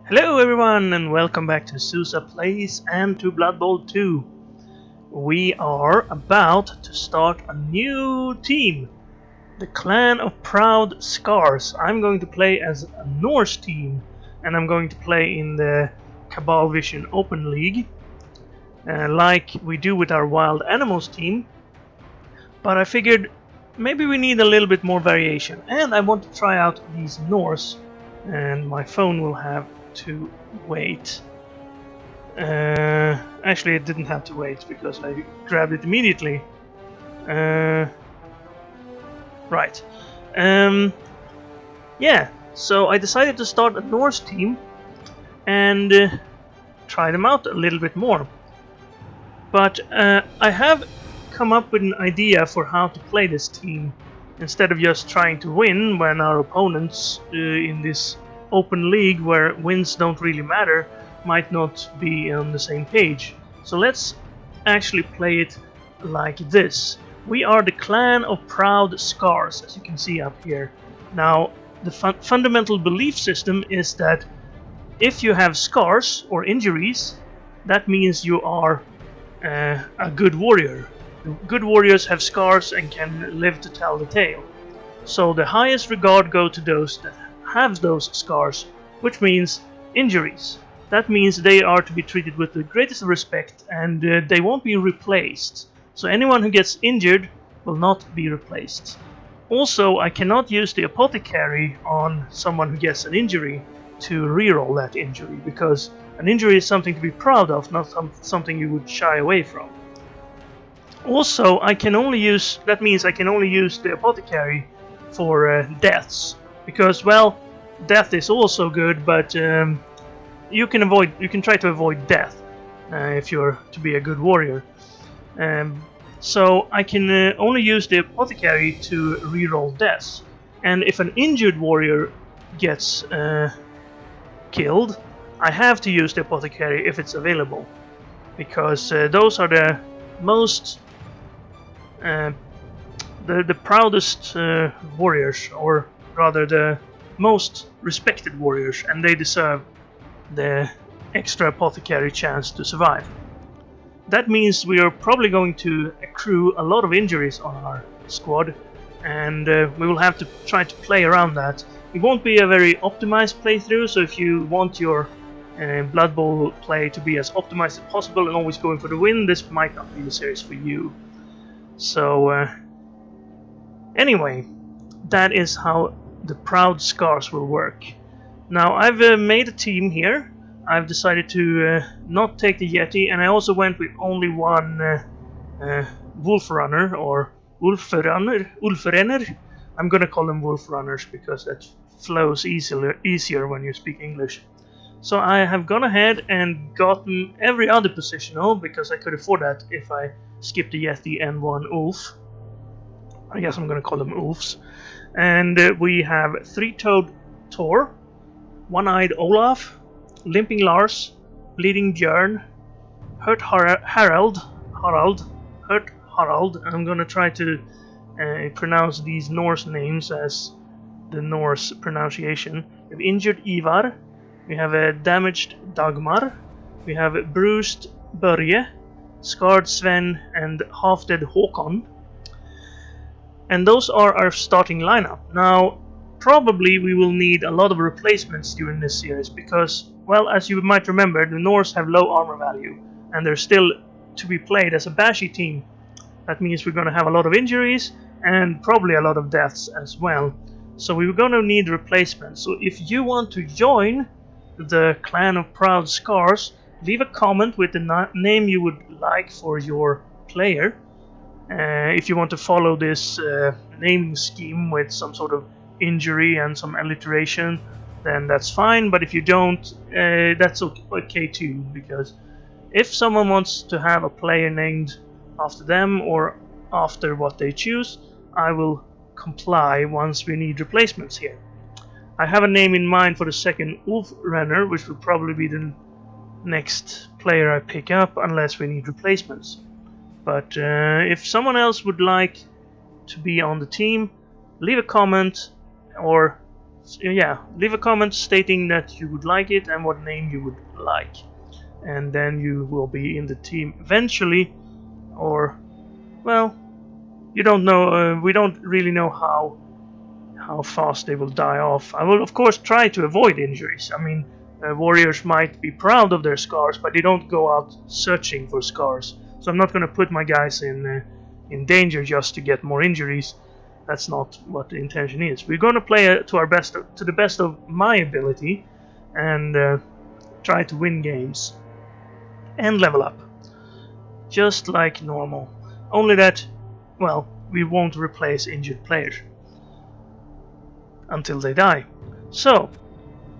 Hello everyone and welcome back to Sousa Plays and to Blood Bowl 2. We are about to start a new team, the Clan of Proud Scars. I'm going to play as a Norse team and I'm going to play in the Cabalvision Open League like we do with our Wild Animals team. But I figured maybe we need a little bit more variation and I want to try out these Norse, and my phone will have to wait. Actually, it didn't have to wait because I grabbed it immediately. Right. Yeah, so I decided to start a Norse team and try them out a little bit more. But I have come up with an idea for how to play this team instead of just trying to win when our opponents in this open league, where wins don't really matter, might not be on the same page. So let's actually play it like this. We are the Clan of Proud Scars, as you can see up here. Now, the fundamental belief system is that if you have scars or injuries, that means you are a good warrior. Good warriors have scars and can live to tell the tale. So the highest regard go to those that have those scars, which means injuries. That means they are to be treated with the greatest respect and they won't be replaced. So anyone who gets injured will not be replaced. Also, I cannot use the apothecary on someone who gets an injury to reroll that injury, because an injury is something to be proud of, not something you would shy away from. Also, that means I can only use the apothecary for deaths, because, well, death is also good, but you can try to avoid death if you're to be a good warrior. So I can only use the apothecary to reroll deaths, and if an injured warrior gets killed, I have to use the apothecary if it's available, because those are the most the proudest warriors, or rather the most respected warriors, and they deserve the extra apothecary chance to survive. That means we are probably going to accrue a lot of injuries on our squad, and we will have to try to play around that. It won't be a very optimized playthrough, so if you want your Blood Bowl play to be as optimized as possible and always going for the win, this might not be the series for you. So anyway, that is how the Proud Scars will work. Now, I've made a team here. I've decided to not take the Yeti, and I also went with only one Wolf Runner, or Ulfrenner. I'm gonna call them Wolf Runners because that flows easier when you speak English. So I have gone ahead and gotten every other positional, because I could afford that if I skipped the Yeti and one Ulf. I guess I'm gonna call them Ulfs. And we have Three-Toed Thor, One-Eyed Olaf, Limping Lars, Bleeding Björn, Hurt Harald. I'm gonna try to pronounce these Norse names as the Norse pronunciation. We have Injured Ivar, we have a Damaged Dagmar, we have Bruised Börje, Scarred Sven, and Half-Dead Håkon. And those are our starting lineup. Now, probably we will need a lot of replacements during this series because, well, as you might remember, the Norse have low armor value and they're still to be played as a bashy team. That means we're going to have a lot of injuries and probably a lot of deaths as well. So we're going to need replacements. So if you want to join the Clan of Proud Scars, leave a comment with the name you would like for your player. If you want to follow this naming scheme with some sort of injury and some alliteration, then that's fine. But if you don't, that's okay too, because if someone wants to have a player named after them or after what they choose, I will comply once we need replacements here. I have a name in mind for the second Ulf Renner, which will probably be the next player I pick up unless we need replacements. But if someone else would like to be on the team, leave a comment or yeah, leave a comment stating that you would like it and what name you would like, and then you will be in the team eventually. Or, well, you don't know. We don't really know how fast they will die off. I will of course try to avoid injuries. I mean, warriors might be proud of their scars, but they don't go out searching for scars. So I'm not going to put my guys in danger just to get more injuries. That's not what the intention is. We're going to play to the best of my ability, and try to win games and level up, just like normal. Only that, well, we won't replace injured players until they die. So,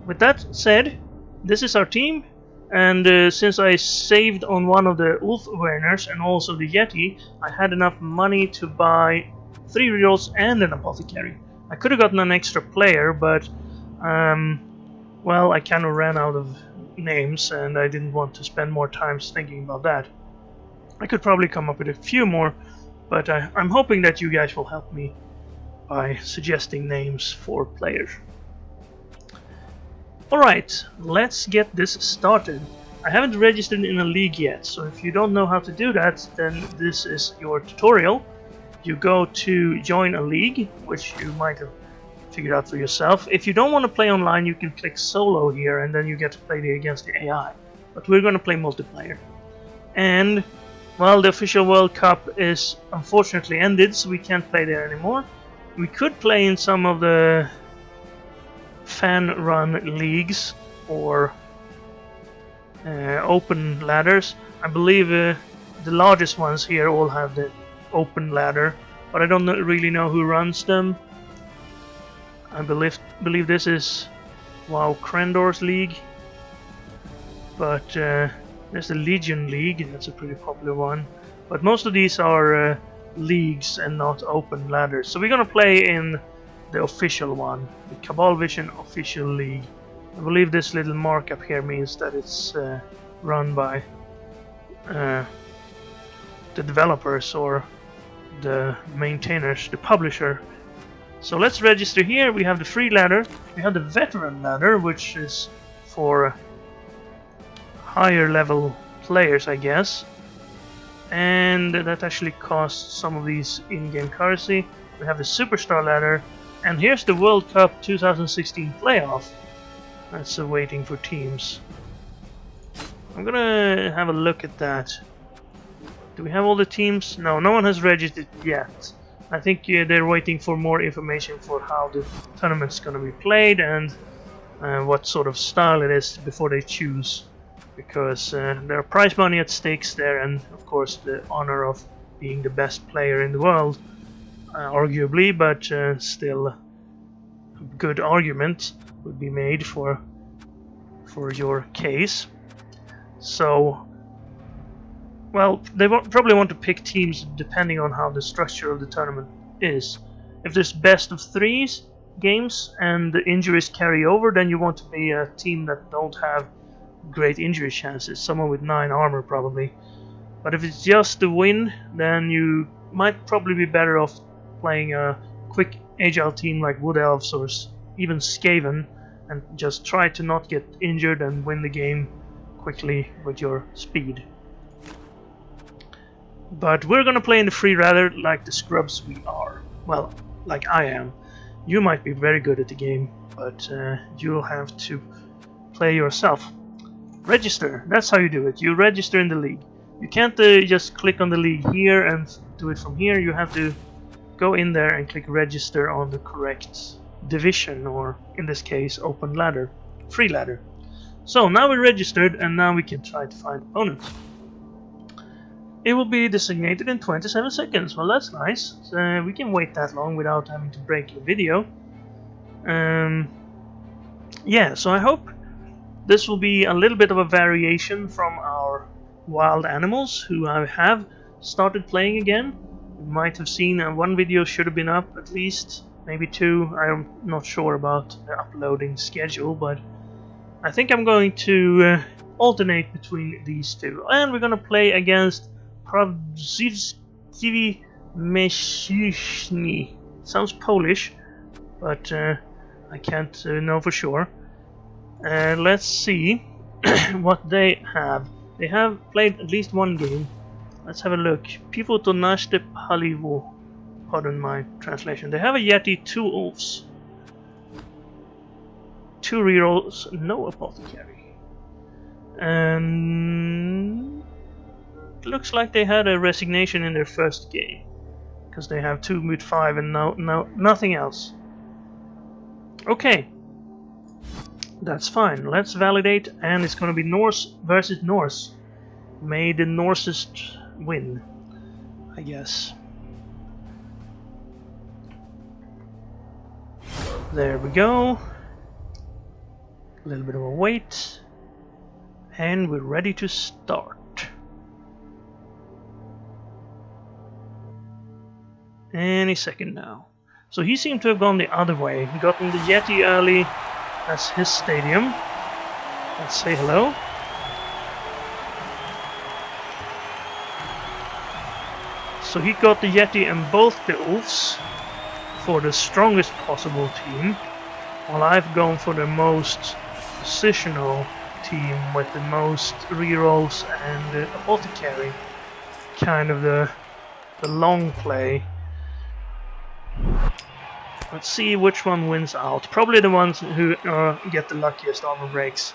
with that said, this is our team, and since I saved on one of the Ulf Awareners and also the Yeti, I had enough money to buy 3 rerolls and an apothecary. I could have gotten an extra player, but well, I kind of ran out of names and I didn't want to spend more time thinking about that. I could probably come up with a few more, but I'm hoping that you guys will help me by suggesting names for players. Alright, let's get this started. I haven't registered in a league yet, so if you don't know how to do that, then this is your tutorial. You go to join a league, which you might have figured out for yourself. If you don't want to play online, you can click solo here and then you get to play against the AI. But we're going to play multiplayer. And, well, the official World Cup is unfortunately ended, so we can't play there anymore. We could play in some of the fan-run leagues or open ladders. I believe the largest ones here all have the open ladder, but I don't really know who runs them. I believe this is Krendor's league, but there's the Legion League, that's a pretty popular one. But most of these are leagues and not open ladders. So we're gonna play in the official one, the Cabalvision official league. I believe this little markup here means that it's run by the developers or the maintainers, the publisher. So let's register here. We have the free ladder, we have the veteran ladder, which is for higher level players, I guess, and that actually costs some of these in-game currency. We have the superstar ladder, and here's the World Cup 2016 playoff. That's waiting for teams. I'm gonna have a look at that. Do we have all the teams? No, no one has registered yet. I think they're waiting for more information for how the tournament's gonna be played and what sort of style it is before they choose. Because there are prize money at stakes there, and of course the honor of being the best player in the world, arguably, but still a good argument would be made for your case. So, well, they probably want to pick teams depending on how the structure of the tournament is. If there's best of 3 games and the injuries carry over, then you want to be a team that don't have great injury chances, someone with 9 armor probably. But if it's just the win, then you might probably be better off playing a quick agile team like Wood Elves or even Skaven, and just try to not get injured and win the game quickly with your speed. But we're gonna play in the free ladder like the scrubs we are. Well, like I am. You might be very good at the game, but you'll have to play yourself. Register, that's how you do it. You register in the league. You can't just click on the league here and do it from here. You have to go in there and click register on the correct division, or in this case open ladder, free ladder. So now we're registered, and now we can try to find opponents. It will be designated in 27 seconds. Well, that's nice. So we can wait that long without having to break the video. Yeah, so I hope this will be a little bit of a variation from our wild animals, who I have started playing again. You might have seen one video should have been up, at least, maybe 2. I'm not sure about the uploading schedule, but I think I'm going to alternate between these 2. And we're going to play against Prawdziwi Mężczyźni. Sounds Polish, but I can't know for sure. And let's see what they have. They have played at least one game. Let's have a look. Pivot to Nashte Palivo. Pardon my translation. They have a Yeti, 2 Wolves. 2 rerolls, no apothecary. And looks like they had a resignation in their first game. Because they have 2 Mood 5 and nothing else. Okay. That's fine. Let's validate, and it's gonna be Norse versus Norse. May the Norsest win, I guess. There we go. A little bit of a wait. And we're ready to start. Any second now. So he seemed to have gone the other way. He got in the Yeti early. That's his stadium. Let's say hello. So he got the Yeti and both the Wolves for the strongest possible team, while I've gone for the most positional team with the most rerolls and the apothecary. Kind of the long play. Let's see which one wins out. Probably the ones who get the luckiest armor breaks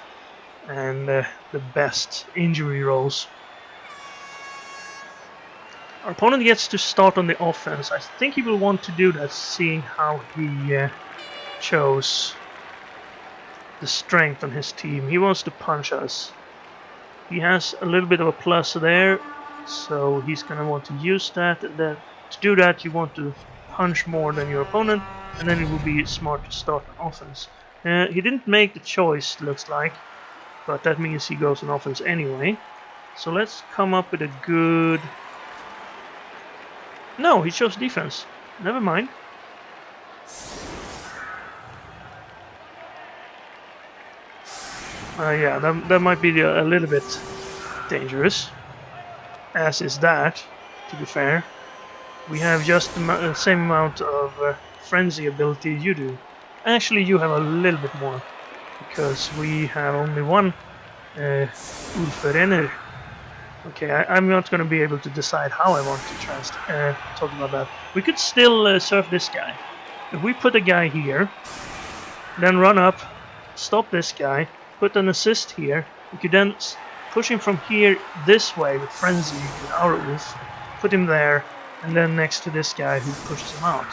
and the best injury rolls. Our opponent gets to start on the offense. I think he will want to do that, seeing how he chose the strength on his team. He wants to punch us. He has a little bit of a plus there, so he's going to want to use that. And then to do that, you want to punch more than your opponent, and then it will be smart to start an offense. He didn't make the choice, looks like, but that means he goes on offense anyway. So let's come up with a good... No, he chose defense. Never mind. Yeah, that might be a little bit dangerous. As is that, to be fair. We have just the same amount of frenzy ability you do. Actually, you have a little bit more, because we have only one Ulferenner. Okay, I'm not going to be able to decide how I want to talk about that. We could still surf this guy. If we put a guy here, then run up, stop this guy, put an assist here, we could then push him from here this way with frenzy with our Ulf, put him there, and then next to this guy who pushes him out.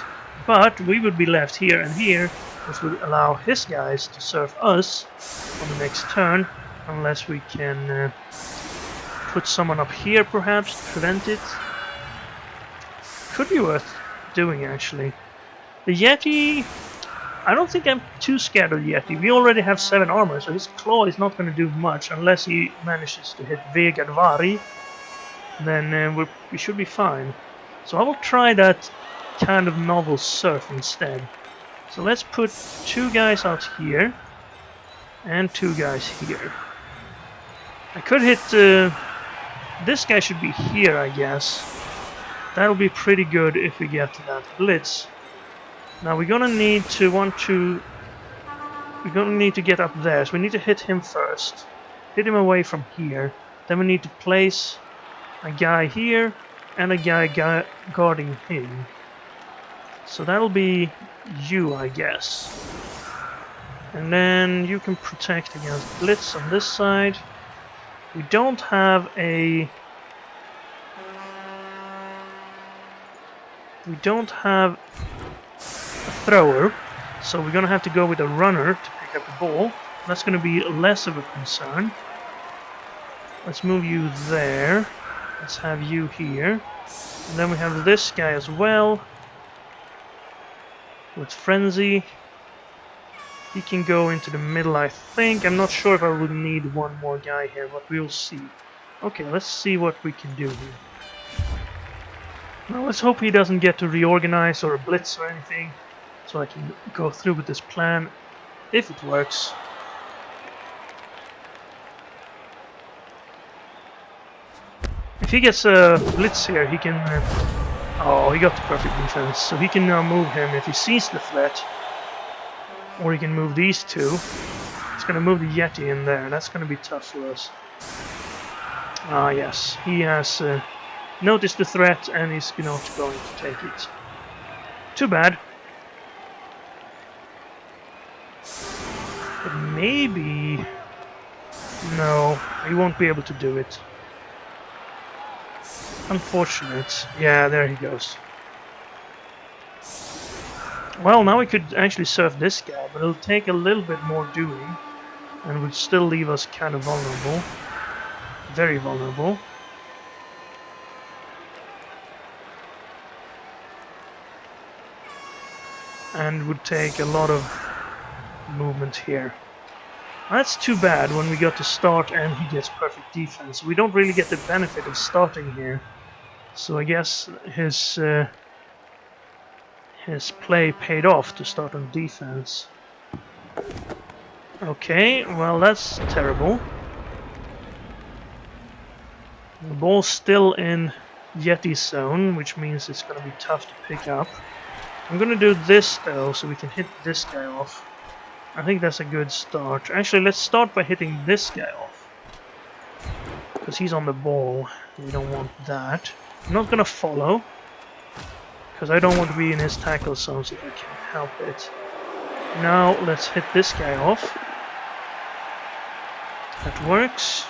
But we would be left here and here, which would allow his guys to serve us on the next turn, unless we can put someone up here perhaps to prevent it. Could be worth doing, actually. The Yeti, I don't think I'm too scared of the Yeti. We already have 7 armor, so his claw is not going to do much unless he manages to hit Vegadvari. Then we should be fine. So I will try that kind of novel surf instead. So let's put 2 guys out here and 2 guys here. I could hit... this guy should be here, I guess. That'll be pretty good if we get to that blitz. Now we're gonna need to we're gonna need to get up there, so we need to hit him first. Hit him away from here. Then we need to place a guy here and a guy guarding him. So that'll be you, I guess. And then you can protect against blitz on this side. We don't have a... We don't have a thrower, so we're gonna have to go with a runner to pick up the ball. That's gonna be less of a concern. Let's move you there. Let's have you here. And then we have this guy as well. With Frenzy. He can go into the middle, I think. I'm not sure if I would need one more guy here, but we'll see. Okay, let's see what we can do here. Now let's hope he doesn't get to reorganize or a blitz or anything, so I can go through with this plan, if it works. If he gets a blitz here, he can... oh, he got the perfect defense, so he can now move him if he sees the threat. Or he can move these two. He's going to move the Yeti in there. That's going to be tough for us. Ah, yes. He has noticed the threat and he's not going to take it. Too bad. But maybe... No, he won't be able to do it. Unfortunate. Yeah, there he goes. Well, now we could actually surf this guy, but it'll take a little bit more doing. And would still leave us kind of vulnerable. Very vulnerable. And would take a lot of movement here. That's too bad when we got to start and he gets perfect defense. We don't really get the benefit of starting here. So I guess his play paid off to start on defense. Okay, well that's terrible. The ball's still in Yeti zone, which means it's going to be tough to pick up. I'm going to do this though, so we can hit this guy off. I think that's a good start. Actually, let's start by hitting this guy off. Because he's on the ball. We don't want that. I'm not going to follow. Because I don't want to be in his tackle zones if I can help it. Now, let's hit this guy off. That works.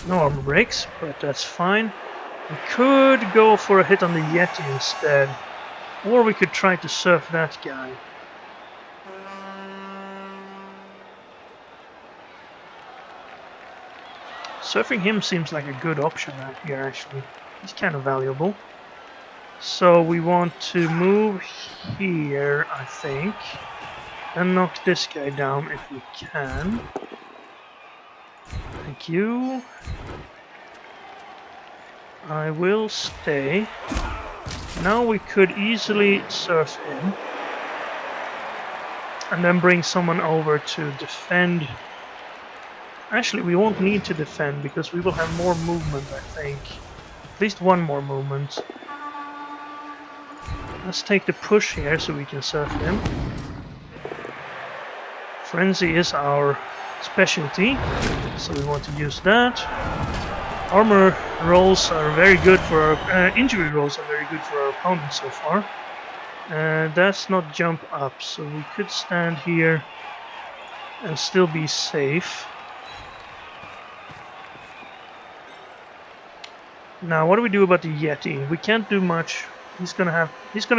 No armor breaks, but that's fine. We could go for a hit on the Yeti instead. Or we could try to surf that guy. Surfing him seems like a good option right here, actually. He's kind of valuable. So we want to move here, I think. And knock this guy down if we can. Thank you. I will stay. Now we could easily surf in. And then bring someone over to defend. Actually, we won't need to defend because we will have more movement, I think. At least one more movement. Let's take the push here so we can surf him. Frenzy is our specialty, so we want to use that. Armor rolls are very good for our... injury rolls are very good for our opponents so far. That's not jump up, so we could stand here and still be safe. Now, what do we do about the Yeti? We can't do much. He's gonna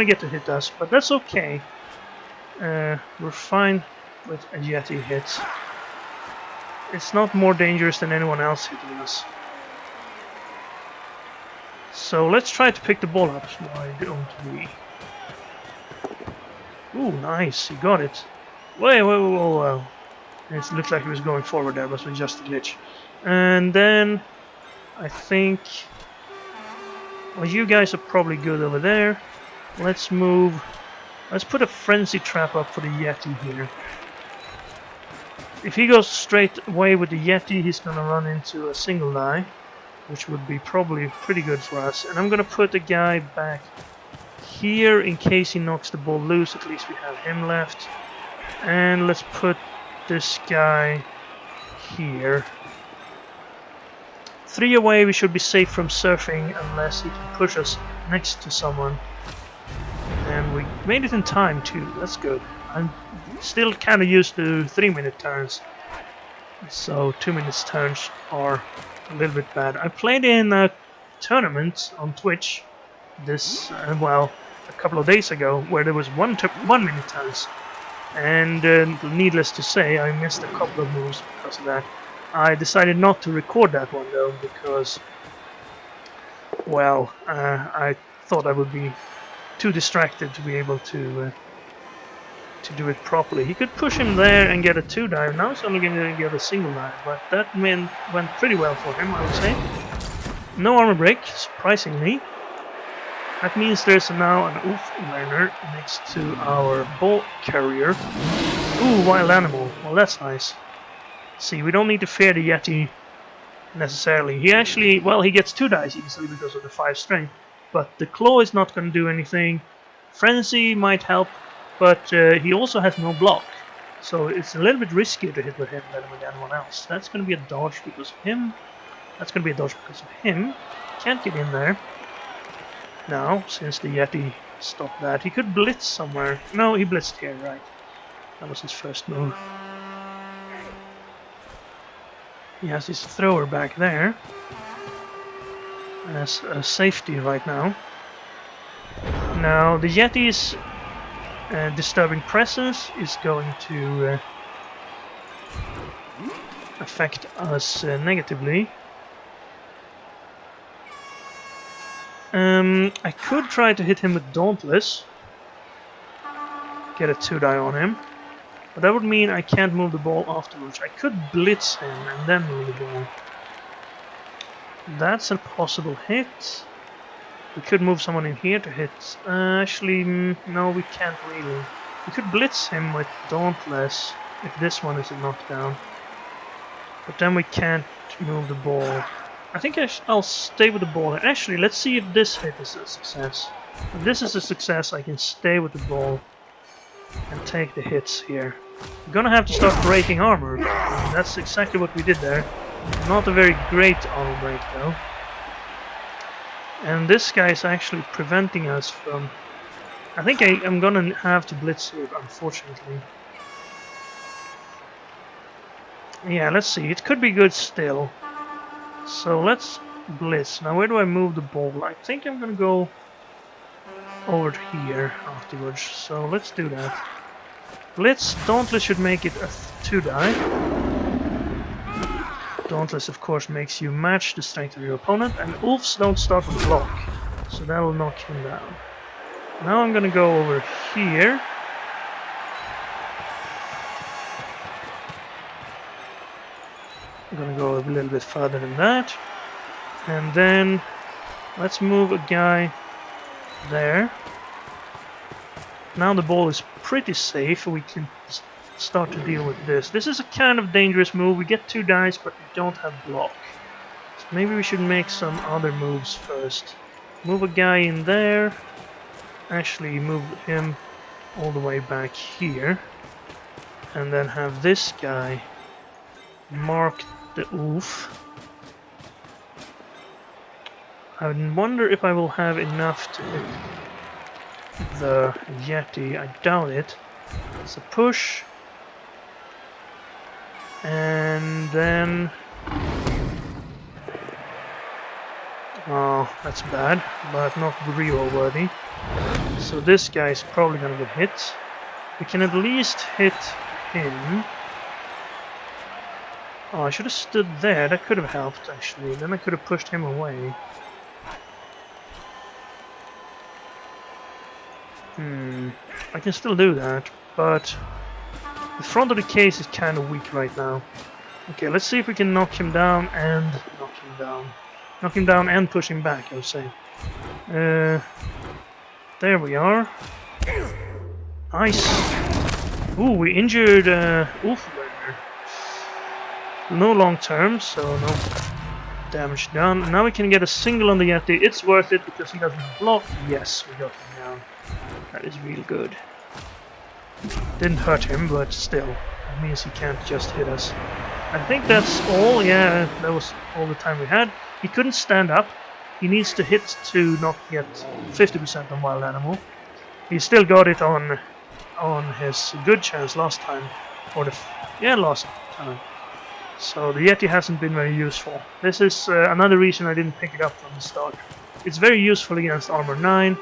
get to hit us, but that's okay. We're fine with a Yeti hit. It's not more dangerous than anyone else hitting us. So let's try to pick the ball up. Why don't we? Ooh, nice! He got it. Whoa. It looked like he was going forward there, but it was just a glitch. And then I think. Well, you guys are probably good over there. Let's move. Let's put a frenzy trap up for the Yeti here. If he goes straight away with the Yeti, he's gonna run into a single die, which would be probably pretty good for us. And I'm gonna put a guy back here in case he knocks the ball loose. At least we have him left. And let's put this guy here. 3 away, we should be safe from surfing unless he can push us next to someone. And we made it in time too, that's good. I'm still kind of used to 3-minute turns. So 2-minute turns are a little bit bad. I played in a tournament on Twitch this, well, a couple of days ago where there was 1-minute turns. And needless to say, I missed a couple of moves because of that. I decided not to record that one though because, well, I thought I would be too distracted to be able to do it properly. He could push him there and get a 2-dive. Now he's only going to get a single dive, but that went pretty well for him, I would say. No armor break, surprisingly. That means there's now an Oof Learner next to our ball carrier. Ooh, wild animal. Well, that's nice. See, we don't need to fear the Yeti necessarily. He actually, well, he gets 2 dice easily because of the 5 strength, but the claw is not going to do anything. Frenzy might help, but he also has no block. So it's a little bit riskier to hit with him than with anyone else. That's going to be a dodge because of him. That's going to be a dodge because of him. Can't get in there. Now, since the Yeti stopped that, he could blitz somewhere. No, he blitzed here, right. That was his first move. He has his thrower back there as a safety right now. Now, the Yeti's disturbing presence is going to affect us negatively. I could try to hit him with Dauntless, get a 2-die on him, but that would mean I can't move the ball afterwards. I could blitz him and then move the ball. That's a possible hit. We could move someone in here to hit. Actually, no, we can't really. We could blitz him with Dauntless if this one is a knockdown, but then we can't move the ball. I think I'll stay with the ball. Actually, let's see if this hit is a success. If this is a success, I can stay with the ball and take the hits here. We're gonna have to start breaking armor. And that's exactly what we did there. Not a very great armor break though. And this guy is actually preventing us from... I think I'm gonna have to blitz here, unfortunately. Yeah, let's see. It could be good still. So let's blitz. Now where do I move the ball? I think I'm gonna go over to here afterwards. So let's do that. Blitz, Dauntless should make it a 2-die. Dauntless of course makes you match the strength of your opponent, and Ulfs don't start with block. So that will knock him down. Now I'm gonna go over here. I'm gonna go a little bit further than that, and then let's move a guy there. Now the ball is pretty safe, we can start to deal with this. This is a kind of dangerous move. We get 2 dice, but we don't have block. So maybe we should make some other moves first. Move a guy in there. Actually move him all the way back here, and then have this guy mark the Ulf. I wonder if I will have enough to hit the Yeti. I doubt it. It's a push. And then... oh, that's bad, but not reroll worthy. So this guy is probably gonna get hit. We can at least hit him. Oh, I should have stood there. That could have helped, actually. Then I could have pushed him away. I can still do that, but the front of the case is kind of weak right now. Okay, let's see if we can knock him down and knock him down. Knock him down and push him back, I would say. There we are. Nice. Ooh, we injured Ulf there. No long term, so no damage done. Now we can get a single on the Yeti. It's worth it because he doesn't block. Yes, we got him down. That is real good. Didn't hurt him, but still. That means he can't just hit us. I think that's all. Yeah, that was all the time we had. He couldn't stand up. He needs to hit to not get 50% on wild animal. He still got it on his good chance last time. Or last time. So the Yeti hasn't been very useful. This is another reason I didn't pick it up from the start. It's very useful against armor 9,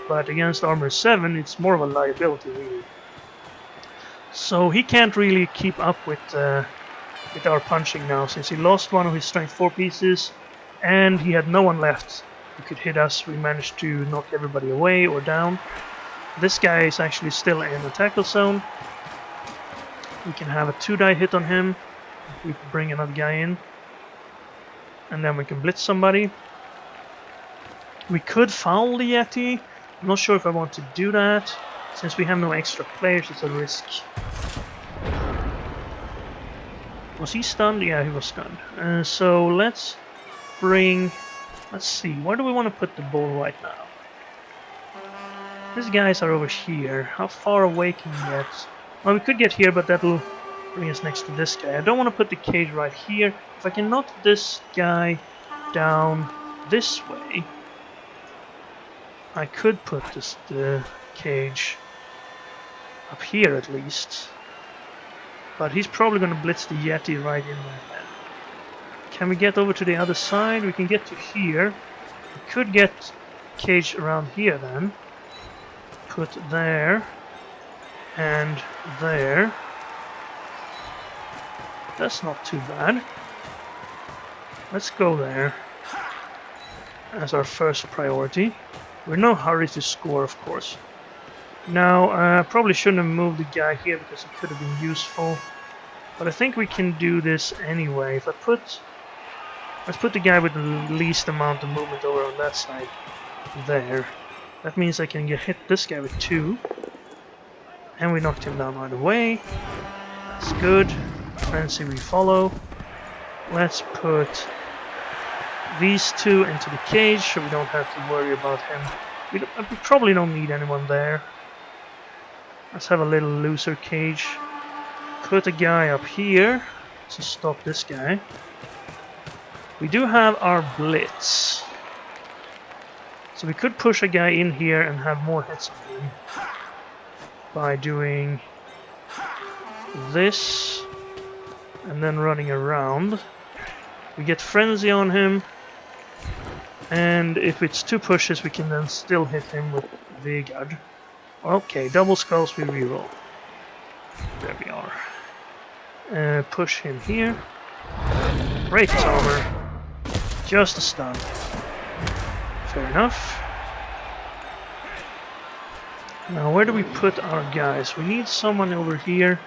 but against armor 7 it's more of a liability really. So he can't really keep up with our punching now, since he lost one of his strength 4 pieces and he had no one left who could hit us. We managed to knock everybody away or down. This guy is actually still in the tackle zone. We can have a 2-die hit on him. We can bring another guy in, and then we can blitz somebody. We could foul the Yeti. I'm not sure if I want to do that. Since we have no extra players, it's a risk. Was he stunned? Yeah, he was stunned. So let's bring... let's see, where do we want to put the ball right now? These guys are over here. How far away can we get? Well, we could get here, but that'll bring us next to this guy. I don't want to put the cage right here. If I can knock this guy down this way, I could put the cage up here at least. But he's probably going to blitz the Yeti right in there. Can we get over to the other side? We can get to here. We could get cage around here then. Put there and there. That's not too bad. Let's go there as our first priority. We're in no hurry to score, of course. Now, I probably shouldn't have moved the guy here because it could have been useful. But I think we can do this anyway. If I put... Let's put the guy with the least amount of movement over on that side. There. That means I can hit this guy with 2. And we knocked him down right away. That's good. Frenzy we follow. Let's put these 2 into the cage so we don't have to worry about him. We probably don't need anyone there. Let's have a little looser cage. Put a guy up here to stop this guy. We do have our blitz. So we could push a guy in here and have more hits on him by doing this and then running around. We get frenzy on him, and if it's 2 pushes we can then still hit him with Vigard. Okay, double skulls we reroll. There we are. Push him here. Break his armor. Just a stun. Fair enough. Now where do we put our guys? We need someone over here.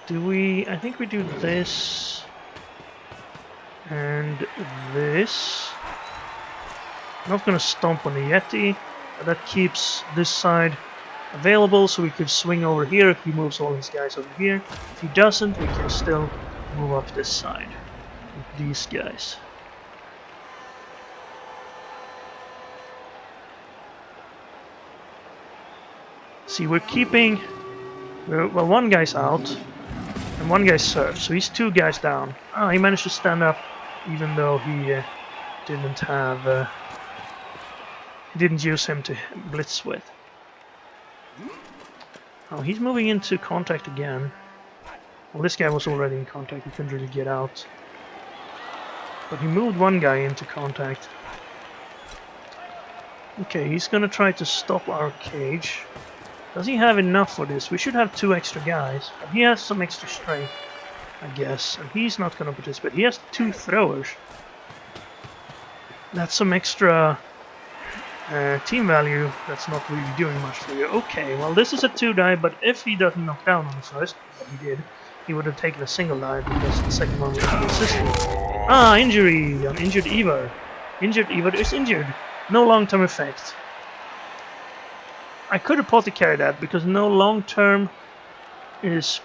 Do we... I think we do this and this. I'm not gonna stomp on the Yeti, but that keeps this side available so we could swing over here if he moves all his guys over here. If he doesn't, we can still move up this side with these guys. See, we're keeping... well, one guy's out, and one guy served, so he's 2 guys down. Ah, he managed to stand up, even though he didn't have... didn't use him to blitz with. Oh, he's moving into contact again. Well, this guy was already in contact, he couldn't really get out. But he moved one guy into contact. Okay, he's gonna try to stop our cage. Does he have enough for this? We should have 2 extra guys. But he has some extra strength, I guess. And he's not gonna participate. He has 2 throwers. That's some extra team value that's not really doing much for you. Okay, well this is a 2 die, but if he doesn't knock down on the first, but he did, he would have taken a single die because the second one was consistent. Ah, injury! An injured Evar. Injured Evar is injured. No long-term effect. I could apothecary that because no long-term is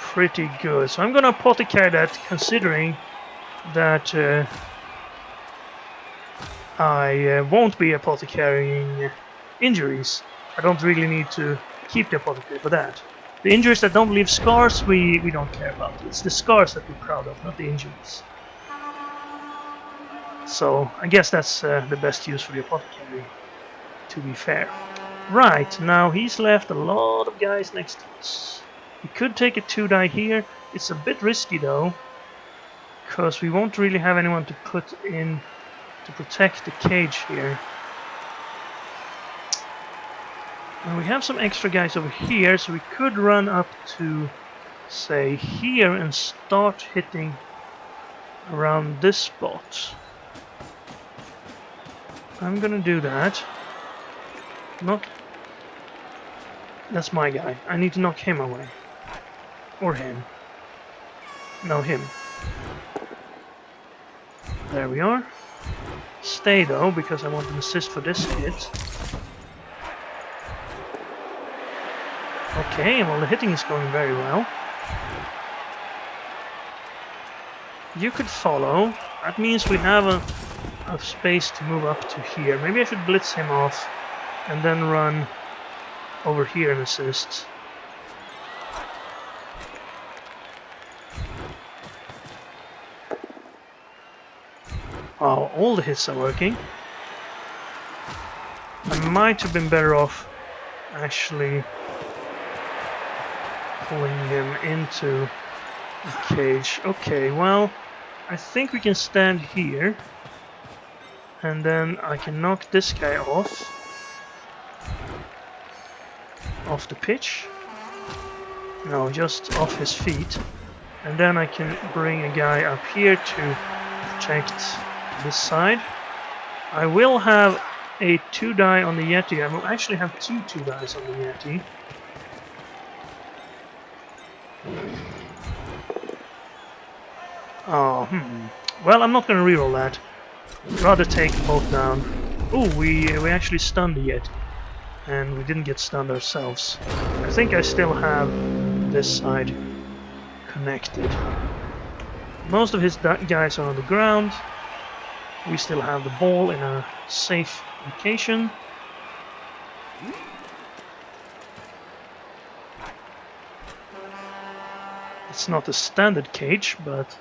pretty good. So I'm gonna apothecary that considering that I won't be apothecarying injuries. I don't really need to keep the apothecary for that. The injuries that don't leave scars, we don't care about. It's the scars that we're proud of, not the injuries. So I guess that's the best use for the apothecary, to be fair. Right, now he's left a lot of guys next to us. We could take a 2 die here. It's a bit risky though, because we won't really have anyone to put in to protect the cage here. And we have some extra guys over here, so we could run up to, say, here and start hitting around this spot. I'm gonna do that. Not... That's my guy. I need to knock him away. Or him. No, him. There we are. Stay though, because I want an assist for this hit. Okay, well the hitting is going very well. You could follow. That means we have of space to move up to here. Maybe I should blitz him off and then run over here and assist. Oh, all the hits are working. I might have been better off actually pulling him into the cage. Okay, well, I think we can stand here. And then I can knock this guy off the pitch. No, just off his feet. And then I can bring a guy up here to protect this side. I will have a 2-die on the Yeti. I will actually have two 2-dies on the Yeti. Oh, well, I'm not going to reroll that. Rather take both down. Oh, we actually stunned the Yeti. And we didn't get stunned ourselves. I think I still have this side connected. Most of his guys are on the ground. We still have the ball in a safe location. It's not a standard cage, but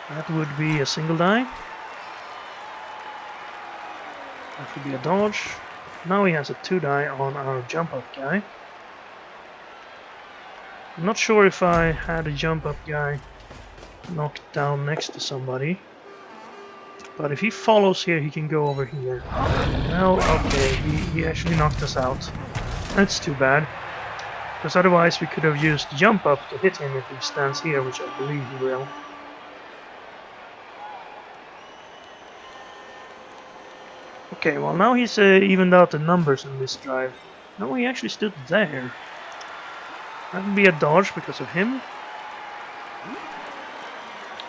that would be a single die. That would be a dodge. Now he has a 2-die on our jump up guy. I'm not sure if I had a jump up guy knocked down next to somebody. But if he follows here, he can go over here. Well, okay, he actually knocked us out. That's too bad. Because otherwise we could have used jump up to hit him if he stands here, which I believe he will. Okay, well now he's evened out the numbers in this drive. No, he actually stood there. That would be a dodge because of him.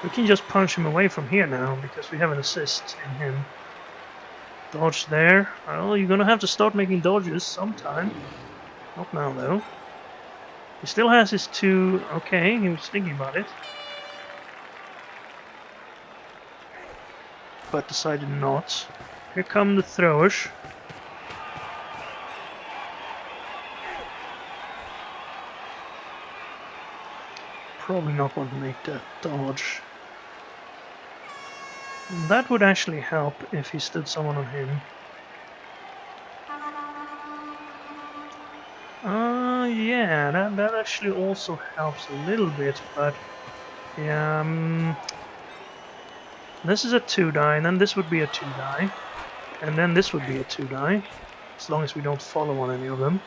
We can just punch him away from here now, because we have an assist in him. Dodge there. Well, you're gonna have to start making dodges sometime. Not now, though. He still has his 2... Okay, he was thinking about it. But decided not. Here come the throwers. Probably not want to make that dodge. That would actually help if he stood someone on him. Yeah, that actually also helps a little bit, but yeah, this is a 2-die, and then this would be a 2-die, and then this would be a 2-die, as long as we don't follow on any of them.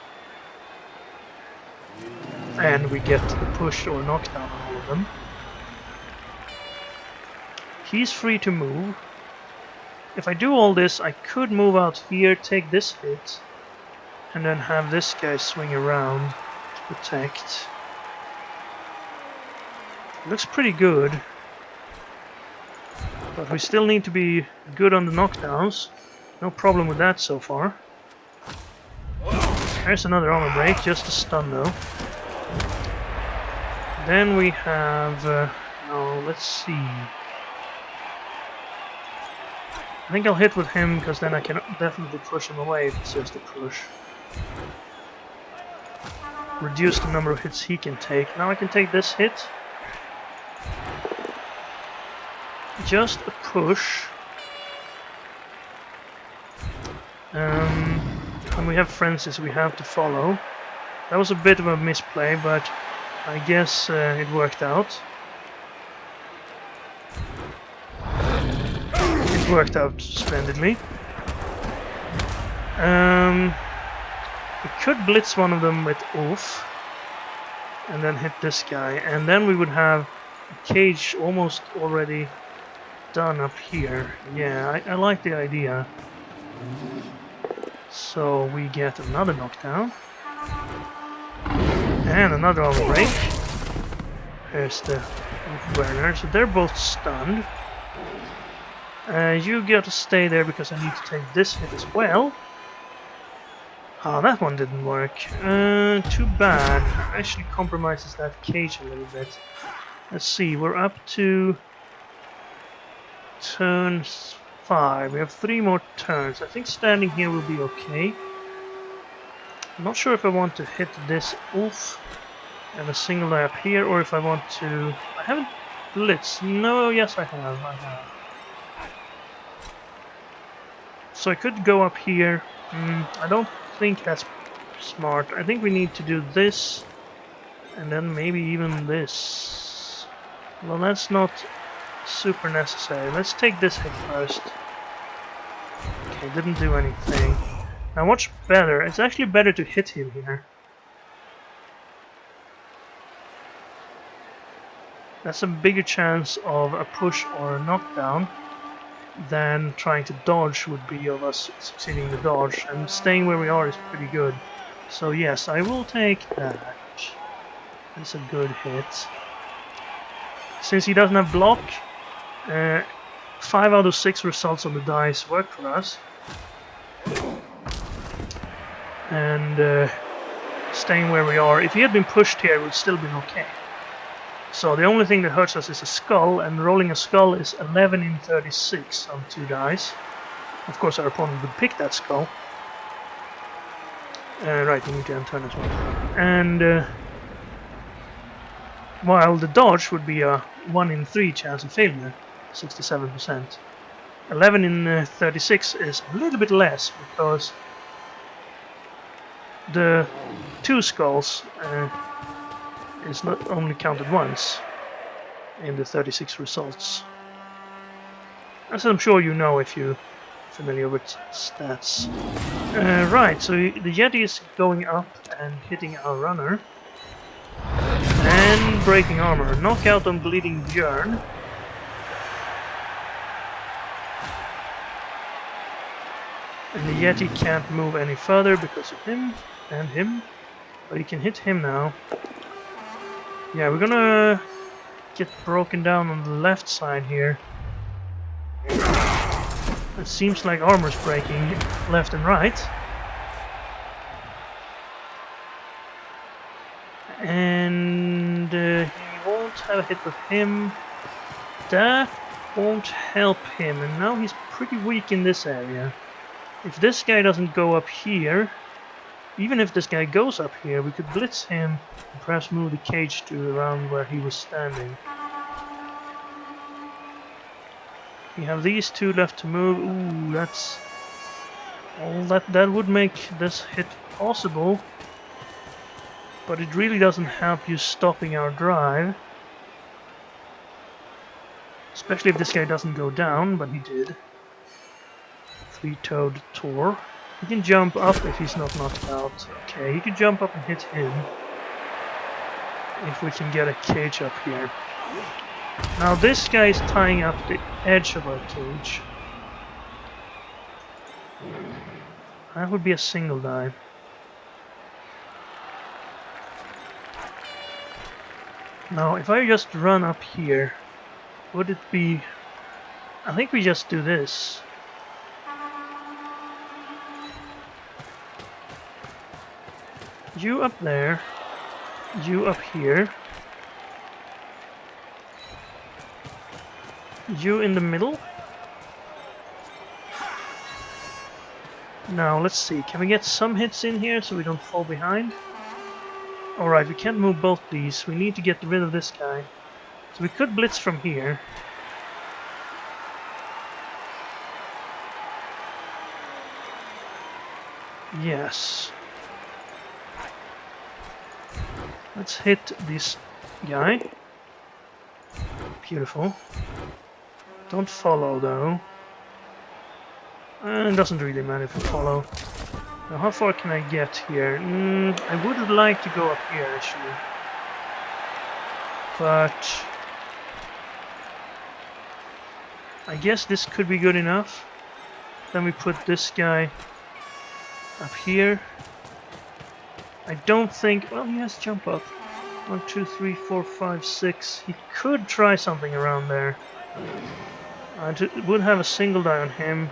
And we get the push or knockdown on all of them. He's free to move. If I do all this, I could move out here, take this hit, and then have this guy swing around to protect. Looks pretty good. But we still need to be good on the knockdowns. No problem with that so far. There's another armor break, just a stun though. Then we have... oh, let's see. I think I'll hit with him, because then I can definitely push him away if it's just a push. Reduce the number of hits he can take. Now I can take this hit. Just a push. And we have frenzies we have to follow. That was a bit of a misplay, but I guess it worked out. It worked out splendidly. We could blitz one of them with Oof and then hit this guy, and then we would have a cage almost already done up here. Yeah, I like the idea. So we get another knockdown and another armor break. There's the Werner, so they're both stunned. You got to stay there because I need to take this hit as well. Ah, that one didn't work. Too bad. Actually compromises that cage a little bit. Let's see, we're up to turn 5. We have 3 more turns. I think standing here will be okay. I'm not sure if I want to hit this oof and a single die up here, or if I want to... I haven't blitzed. No, yes I have. So I could go up here. I don't think that's smart. I think we need to do this, and then maybe even this. Well, that's not super necessary. Let's take this hit first. Okay, didn't do anything. Now much better. It's actually better to hit him here. That's a bigger chance of a push or a knockdown than trying to dodge would be of us succeeding the dodge, and staying where we are is pretty good. So yes, I will take that. That's a good hit. Since he doesn't have block, 5 out of 6 results on the dice work for us. And staying where we are, if he had been pushed here, it would still been okay. So the only thing that hurts us is a skull, and rolling a skull is 11 in 36 on 2 dice. Of course our opponent would pick that skull. Right, we need to turn as well. And while the dodge would be a 1 in 3 chance of failure, 67%. 11 in 36 is a little bit less, because the 2 skulls is not only counted once in the 36 results. As I'm sure you know if you're familiar with stats. Right, so the Yeti is going up and hitting our runner. And breaking armor. Knockout on Bleeding Björn. And the Yeti can't move any further because of him and him. But he can hit him now. Yeah, we're gonna get broken down on the left side here. It seems like armor's breaking left and right. And he won't have a hit with him. That won't help him. And now he's pretty weak in this area. If this guy doesn't go up here, even if this guy goes up here, we could blitz him and perhaps move the cage to around where he was standing. We have these 2 left to move. Ooh, that's... well, that would make this hit possible. But it really doesn't help you stopping our drive. Especially if this guy doesn't go down, but he did. 3-toed Tor. He can jump up if he's not knocked out. Okay, he can jump up and hit him. If we can get a cage up here. Now this guy is tying up the edge of our cage. That would be a single die. Now if I just run up here, would it be... I think we just do this. You up there, you up here, you in the middle. Now let's see, can we get some hits in here so we don't fall behind? Alright, we can't move both these, we need to get rid of this guy. So we could blitz from here. Yes. Let's hit this guy. Beautiful. Don't follow though. It doesn't really matter if we follow. Now how far can I get here? I would like to go up here actually. But... I guess this could be good enough. Then we put this guy up here. I don't think... well, he has jump up. 1, 2, 3, 4, 5, 6. He could try something around there. I would have a single die on him.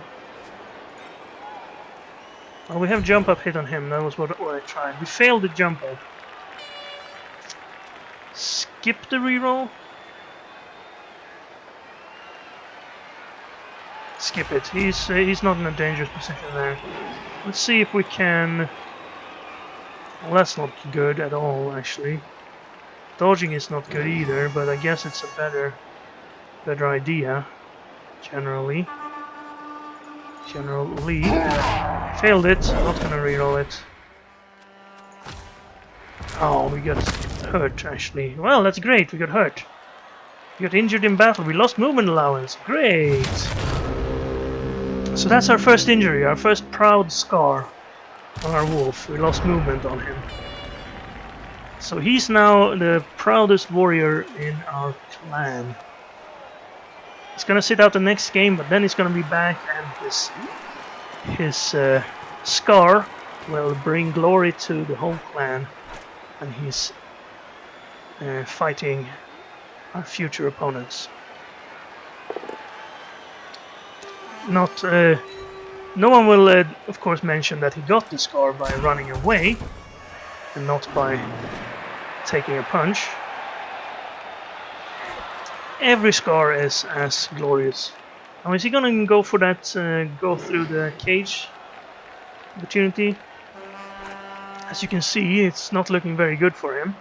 Well, we have jump up hit on him. That was what I tried. We failed the jump up. Skip the reroll. skip it. He's not in a dangerous position there. Let's see if we can... Well, that's not good at all, actually. Dodging is not good either, but I guess it's a better idea, generally. Failed it, not gonna reroll it. Oh, we got hurt, actually. Well, that's great, we got hurt. We got injured in battle, we lost movement allowance. Great! So that's our first injury, our first proud scar on our wolf. We lost movement on him. So he's now the proudest warrior in our clan. He's gonna sit out the next game, but then he's gonna be back, and his scar will bring glory to the whole clan, and he's fighting our future opponents. No one will, of course, mention that he got the scar by running away, and not by taking a punch. Every scar is as glorious. Now, is he gonna go for that, go through the cage opportunity? As you can see, it's not looking very good for him.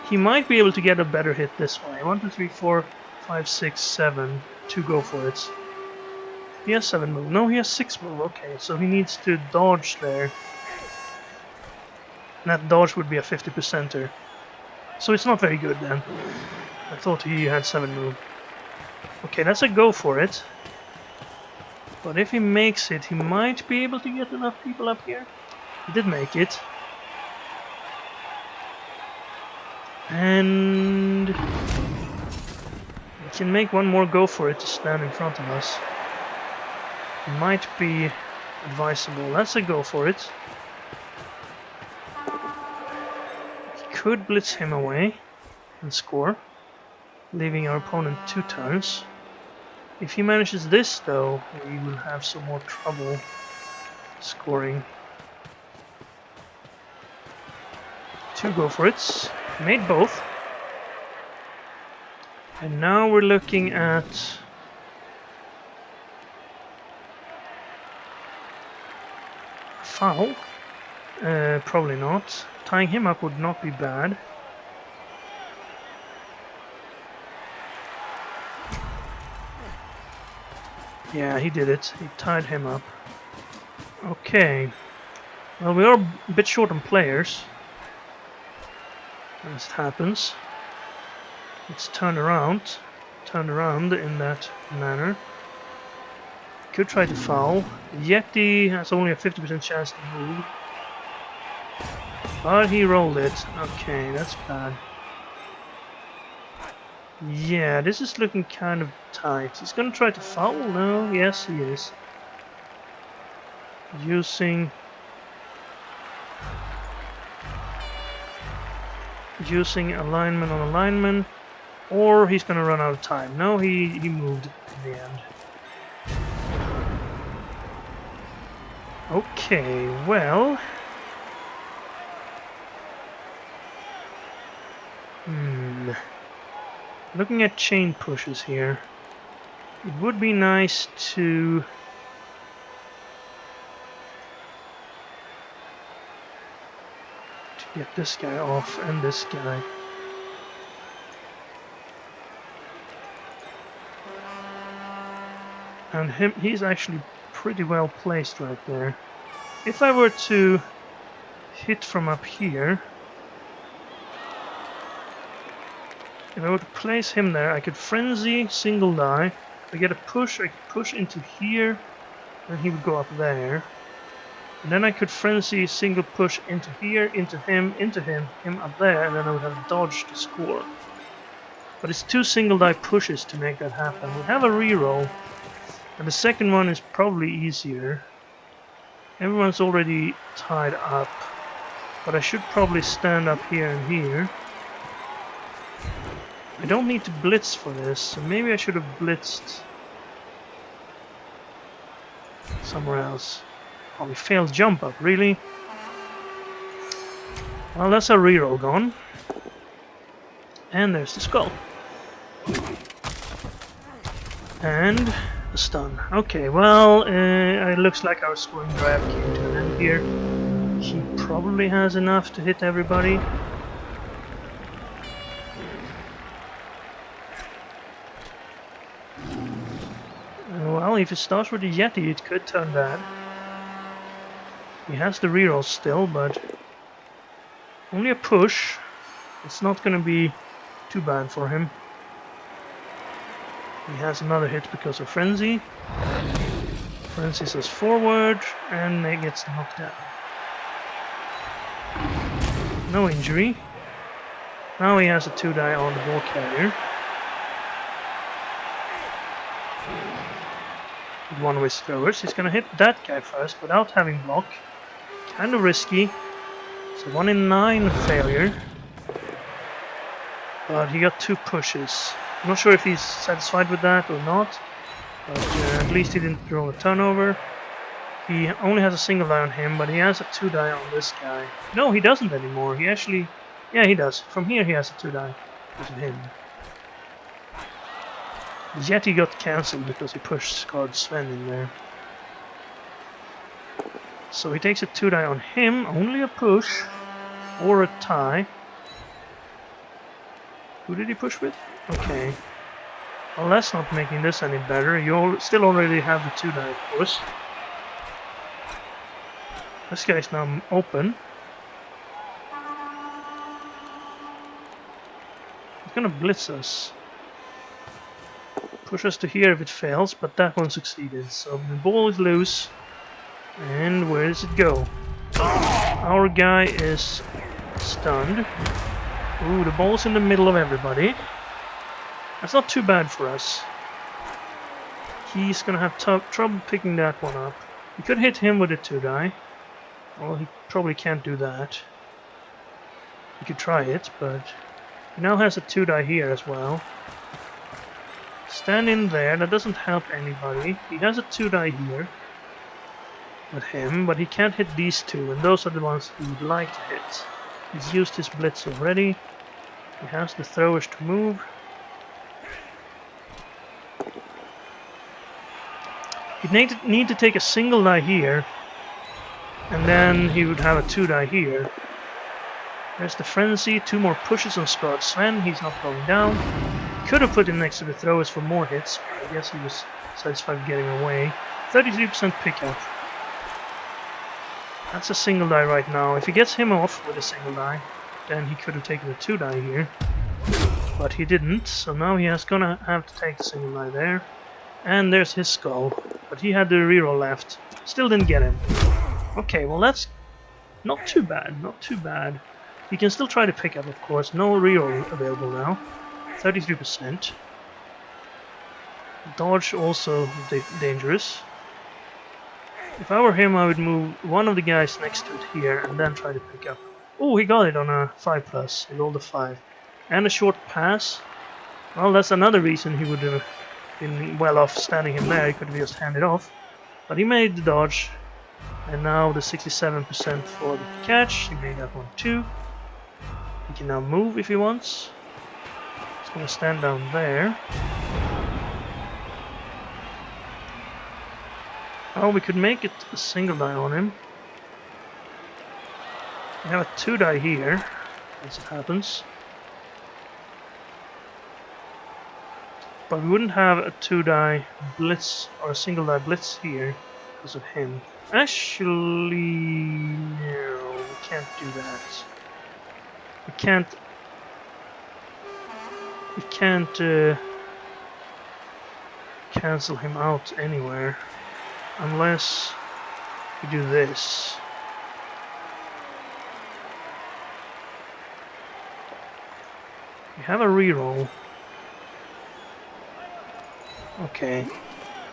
He might be able to get a better hit this way. 1, 2, 3, 4, 5, 6, 7 to go for it. He has 7 move. No, he has 6 move. Okay, so he needs to dodge there. And that dodge would be a 50%er. So it's not very good then. I thought he had 7 move. Okay, that's a go for it. But if he makes it, he might be able to get enough people up here. He did make it. And we can make one more go for it to stand in front of us. Might be advisable. That's a go for it. He could blitz him away and score, leaving our opponent 2 turns. If he manages this, though, we will have some more trouble scoring. 2 go for it. Made both. And now we're looking at foul. Probably not. Tying him up would not be bad. Yeah, he did it. He tied him up. Okay. Well, we are a bit short on players. As it happens. It's turned around in that manner. Could try to foul. Yeti has only a 50% chance to move. But he rolled it. Okay, that's bad. Yeah, this is looking kind of tight. He's gonna try to foul? No, yes he is. Using alignment on alignment, or he's gonna run out of time. No, he moved in the end. Okay, well, looking at chain pushes here, it would be nice to get this guy off and this guy. And he's actually pretty well placed right there. If I were to hit from up here, if I were to place him there, I could frenzy, single die. If I get a push, I could push into here, and he would go up there. And then I could frenzy, single push into here, into him up there, and then I would have dodge to score. But it's 2 single die pushes to make that happen. We have a reroll, and the second one is probably easier. Everyone's already tied up, but I should probably stand up here and here. I don't need to blitz for this, so maybe I should have blitzed somewhere else. Oh, we failed jump up, really? Well, that's a reroll gone. And there's the skull. And a stun. Okay, well, it looks like our scoring drive came to an end here. He probably has enough to hit everybody. Well, if it starts with the Yeti, it could turn bad. He has the reroll still, but only a push. It's not gonna be too bad for him. He has another hit because of Frenzy. Frenzy says forward, and he gets knocked down. No injury. Now he has a 2-die on the ball carrier. With one of his throwers. He's gonna hit that guy first without having block. Kind of risky. It's a 1 in 9 failure. But he got 2 pushes. I'm not sure if he's satisfied with that or not. But at least he didn't throw a turnover. He only has a single die on him, but he has a 2-die on this guy. No, he doesn't anymore. He actually... Yeah, he does. From here he has a 2-die because of him. The Yeti got cancelled because he pushed Scarred Sven in there. So he takes a 2-die on him, only a push or a tie. Who did he push with? Okay. Well, that's not making this any better. You still already have the 2-die, of course. This guy's now open. He's gonna blitz us. Push us to here if it fails, but that one succeeded. So the ball is loose. And where does it go? Our guy is stunned. Ooh, the ball's in the middle of everybody. That's not too bad for us. He's gonna have trouble picking that one up. We could hit him with a 2-die. Well, he probably can't do that. We could try it, but he now has a 2-die here as well. Stand in there, that doesn't help anybody. He has a 2-die here with him, but he can't hit these two, and those are the ones he would like to hit. He's used his blitz already. He has the throwers to move. He'd need to take a single die here, and then he would have a 2-die here. There's the Frenzy, 2 more pushes on Scarred Sven, he's not going down. Could have put him next to the throwers for more hits, but I guess he was satisfied with getting away. 33% pickup. That's a single die right now. If he gets him off with a single die, then he could have taken a 2-die here. But he didn't, so now he is gonna have to take the single die there. And there's his skull, but he had the reroll left. Still didn't get him. Okay, well that's not too bad, not too bad. He can still try to pick up, of course. No reroll available now. 33%. Dodge also dangerous. If I were him, I would move one of the guys next to it here and then try to pick up. Oh, he got it on a 5+. He rolled a 5. And a short pass. Well, that's another reason he would have been well off standing him there. He could have just handed off. But he made the dodge. And now the 67% for the catch. He made that one too. He can now move if he wants. He's going to stand down there. Oh, we could make it a single die on him. We have a 2-die here, as it happens. But we wouldn't have a 2-die blitz or a single die blitz here because of him. Actually, no, we can't do that. We can't cancel him out anywhere unless we do this. We have a reroll. Okay.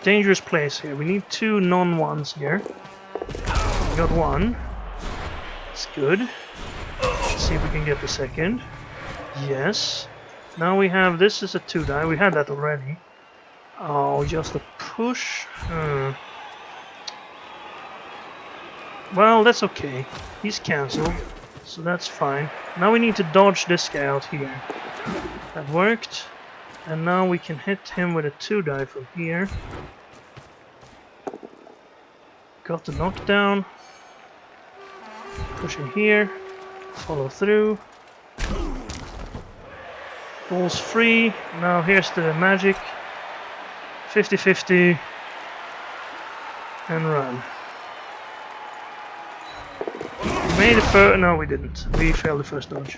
Dangerous place here. We need 2 non-ones here. We got 1. It's good. Let's see if we can get the second. Yes. Now we have, this is a 2-die. We had that already. Oh, just a push? Well, that's okay. He's cancelled, so that's fine. Now we need to dodge this guy out here. That worked. And now we can hit him with a 2-die from here. Got the knockdown. Push in here. Follow through. Ball's free. Now here's the magic. 50-50. And run. Made the first... No, we didn't. We failed the first dodge.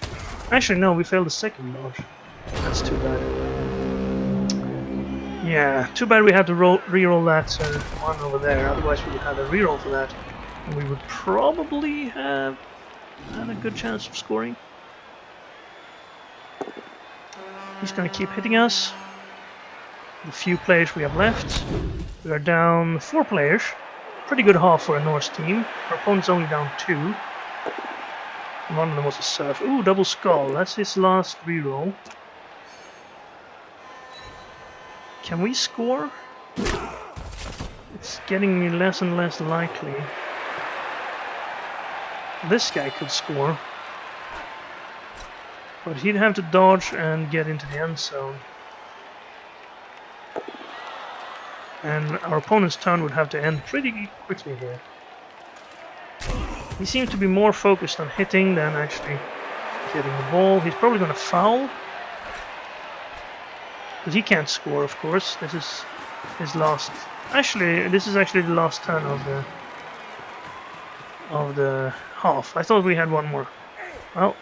Actually, no, we failed the second dodge. That's too bad. Yeah, too bad we had to re-roll that one over there. Otherwise we would have a re-roll for that. And we would probably have had a good chance of scoring. He's gonna keep hitting us. The few players we have left. We are down 4 players. Pretty good half for a Norse team. Our opponent's only down 2. One of them was a surf. Ooh, double skull. That's his last reroll. Can we score? It's getting less and less likely. This guy could score. But he'd have to dodge and get into the end zone. And our opponent's turn would have to end pretty quickly here. He seems to be more focused on hitting than actually getting the ball. He's probably going to foul. Because he can't score, of course. This is his last... Actually, this is actually the last turn of the half. I thought we had one more. Well,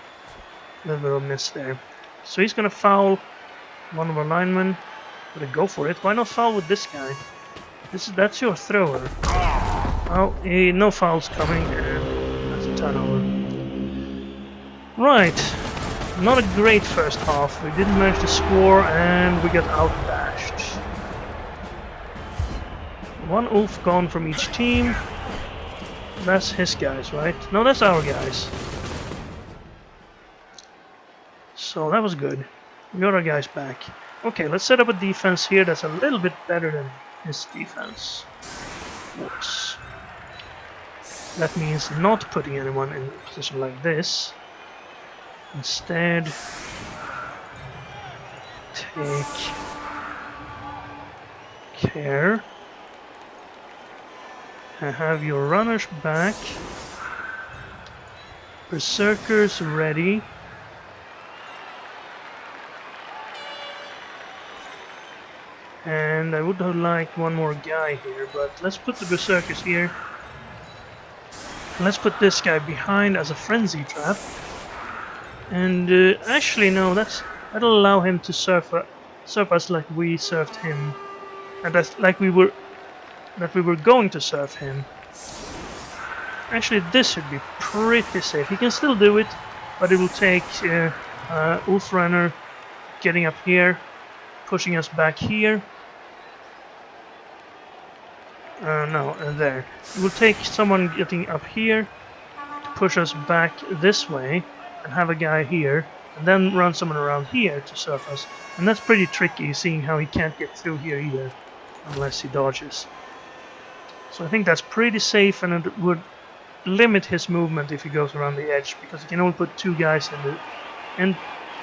a little bit of a miss there. So he's going to foul one of our linemen. Gonna go for it. Why not foul with this guy? That's your thrower. Oh, no fouls coming, and that's a turnover. Right. Not a great first half. We didn't manage to score, and we got outdashed. 1 Ulf gone from each team. That's his guys, right? No, that's our guys. So that was good. We got our guys back. Okay, let's set up a defense here that's a little bit better than his defense. Whoops. That means not putting anyone in a position like this. Instead, take care and have your runners back. Berserkers ready. And I would have liked one more guy here, but let's put the Berserkers here. Let's put this guy behind as a frenzy trap. And actually no, that'll allow him to surf us like we surfed him. And that's like we were going to surf him. Actually this should be pretty safe. He can still do it, but it will take Ulf Runner getting up here, pushing us back here. There. It will take someone getting up here to push us back this way and have a guy here, and then run someone around here to surf us. And that's pretty tricky, seeing how he can't get through here either, unless he dodges. So I think that's pretty safe, and it would limit his movement if he goes around the edge, because he can only put 2 guys in the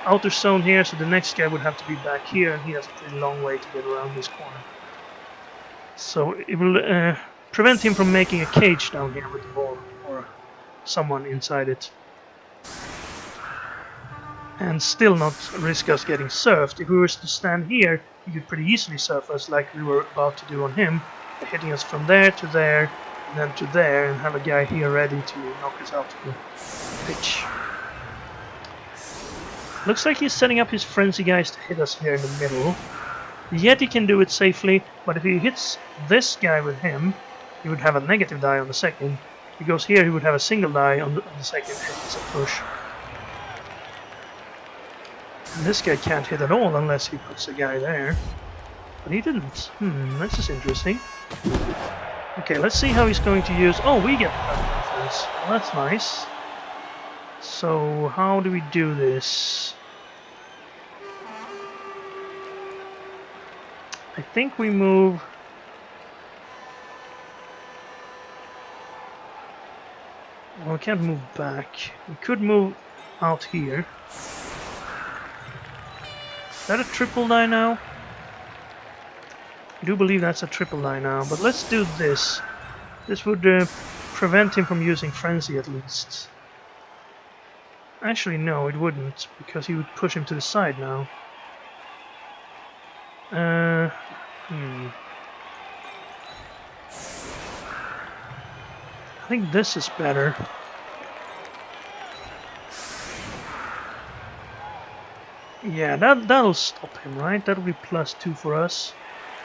outer zone here, so the next guy would have to be back here, and he has a pretty long way to get around this corner. So it will prevent him from making a cage down here with the ball, or someone inside it. And still not risk us getting surfed. If we were to stand here, he could pretty easily surf us like we were about to do on him, by hitting us from there to there, and then to there, and have a guy here ready to knock us out of the pitch. Looks like he's setting up his frenzy guys to hit us here in the middle. Yet he can do it safely, but if he hits this guy with him, he would have a negative die on the second. If he goes here, he would have a single die on the second if it's a push. And this guy can't hit at all unless he puts a guy there. But he didn't. This is interesting. Okay, let's see how he's going to use... Oh, we get that defense. Well, that's nice. So, how do we do this? I think we move... Well, we can't move back. We could move out here. Is that a triple die now? I do believe that's a triple die now, but let's do this. This would prevent him from using Frenzy at least. Actually, no, it wouldn't, because he would push him to the side now. I think this is better. Yeah, that'll stop him, right? That'll be +2 for us.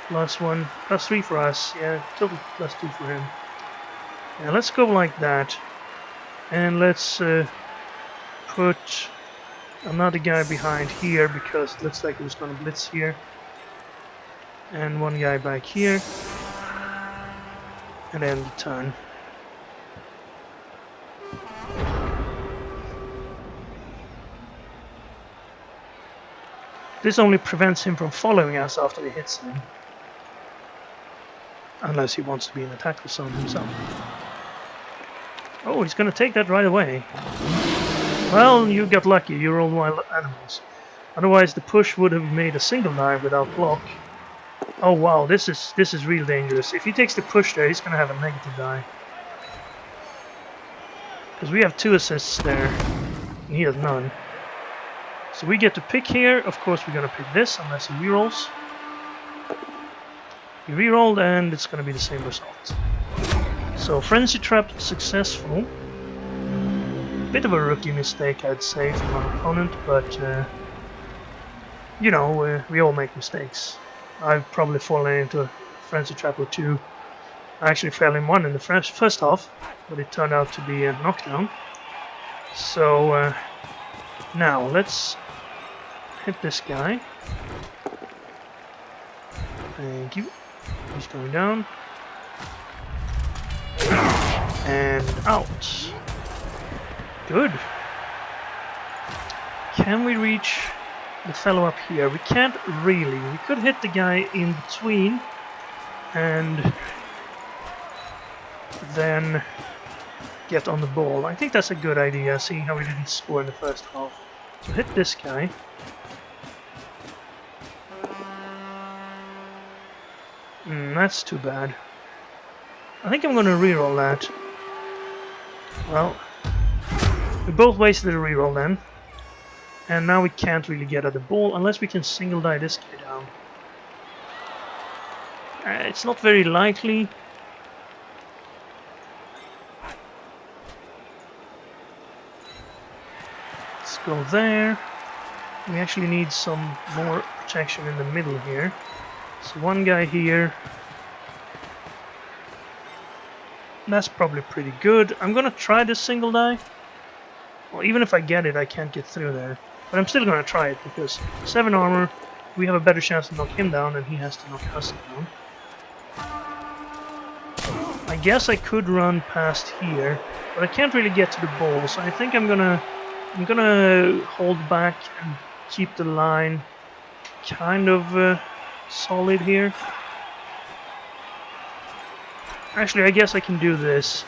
+1, +3 for us. Yeah, total +2 for him. Yeah, let's go like that. And let's put another guy behind here, because it looks like he was going to blitz here. And one guy back here. And end the turn. This only prevents him from following us after he hits him. Unless he wants to be in the tactical zone himself. Oh, he's going to take that right away. Well, you got lucky, you rolled wild animals. Otherwise the push would have made a single dive without block. Oh wow, this is real dangerous. If he takes the push there, he's going to have a negative die. Because we have 2 assists there, and he has none. So we get to pick here. Of course we're going to pick this, unless he rerolls. He rerolled, and it's going to be the same result. So Frenzy Trap successful. Bit of a rookie mistake, I'd say, from our opponent, but you know, we all make mistakes. I've probably fallen into a Frenzy Trap or 2. I actually fell in one in the first half, but it turned out to be a knockdown. So now let's hit this guy. Thank you. He's going down. And out. Good. Can we reach the fellow up here? We can't really. We could hit the guy in between and then get on the ball. I think that's a good idea, seeing how we didn't score in the first half. So hit this guy. That's too bad. I think I'm going to reroll that. Well, we both wasted a reroll then. And now we can't really get at the ball unless we can single die this guy down. It's not very likely. Let's go there. We actually need some more protection in the middle here. So one guy here. That's probably pretty good. I'm gonna try this single die. Well, even if I get it, I can't get through there. But I'm still gonna try it, because 7 armor, we have a better chance to knock him down than he has to knock us down. I guess I could run past here, but I can't really get to the ball, so I think I'm gonna hold back and keep the line kind of solid here. Actually, I guess I can do this.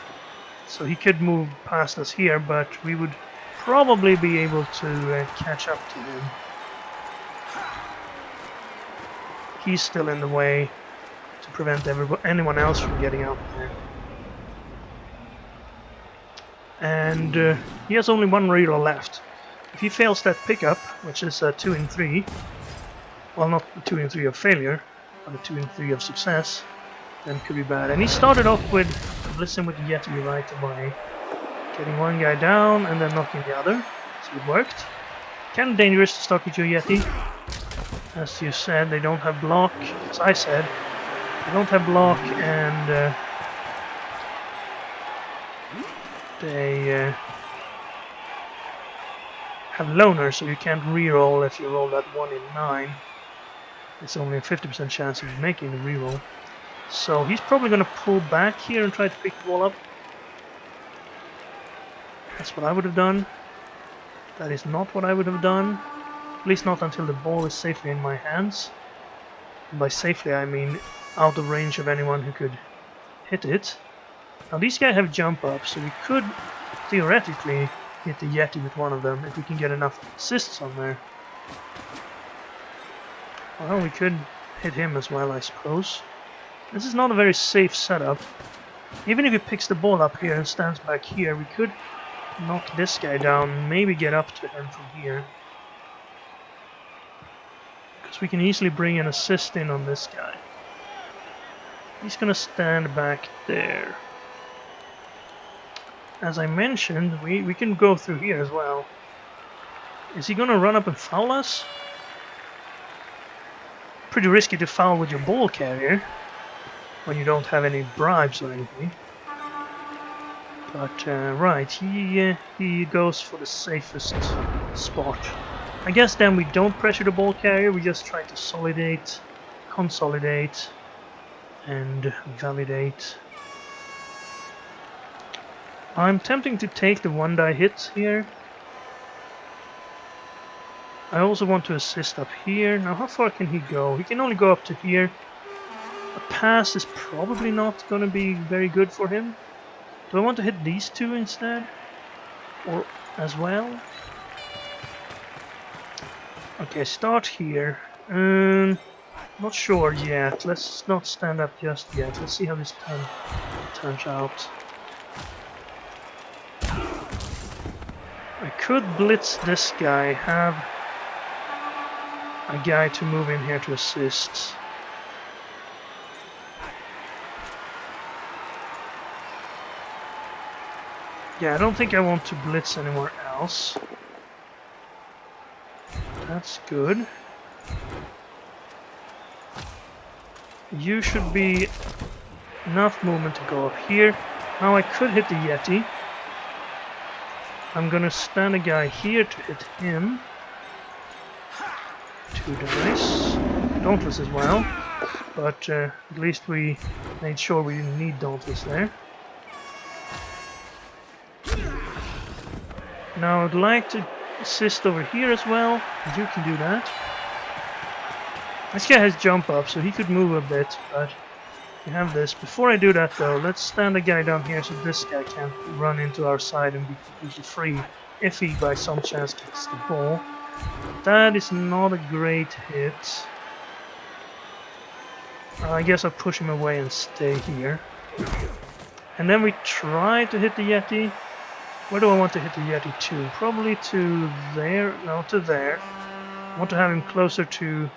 So he could move past us here, but we would probably be able to catch up to him. He's still in the way to prevent anyone else from getting out there. And he has only one reroll left. If he fails that pickup, which is a 2 in 3, well, not a 2 in 3 of failure, but a 2 in 3 of success, then it could be bad. And he started off with blitzing with the Yeti right away, getting one guy down and then knocking the other, so it worked. Kind of dangerous to start with your Yeti. As you said, they don't have block, as I said, they don't have block, and they have loner, so you can't reroll if you roll that 1 in 9. It's only a 50% chance of making the reroll. So he's probably going to pull back here and try to pick the ball up. That's what I would have done. That is not what I would have done. At least not until the ball is safely in my hands. And by safely I mean out of range of anyone who could hit it. Now these guys have jump up, so we could theoretically hit the Yeti with one of them if we can get enough assists on there. Well, we could hit him as well, I suppose. This is not a very safe setup. Even if he picks the ball up here and stands back here, we could knock this guy down and maybe get up to him from here. Because we can easily bring an assist in on this guy. He's gonna stand back there. As I mentioned, we can go through here as well. Is he gonna run up and foul us? Pretty risky to foul with your ball carrier when you don't have any bribes or anything. But right, he goes for the safest spot. I guess then we don't pressure the ball carrier, we just try to consolidate, and validate. I'm tempting to take the one die hit here. I also want to assist up here. Now how far can he go? He can only go up to here. A pass is probably not going to be very good for him. Do I want to hit these two instead? Or as well? Okay, start here. Not sure yet. Let's not stand up just yet. Let's see how this turns out. I could blitz this guy, have a guy to move in here to assist. Yeah, I don't think I want to blitz anywhere else. That's good. You should be enough movement to go up here. Now I could hit the Yeti. I'm gonna stand a guy here to hit him. 2 dice. Dauntless as well. But at least we made sure we didn't need Dauntless there. Now I'd like to assist over here as well. You can do that. This guy has jump up, so he could move a bit, but we have this. Before I do that though, let's stand a guy down here so this guy can't run into our side and be completely free if he by some chance gets the ball. That is not a great hit. I guess I'll push him away and stay here. And then we try to hit the Yeti. Where do I want to hit the Yeti to? Probably to there. No, to there. I want to have him closer to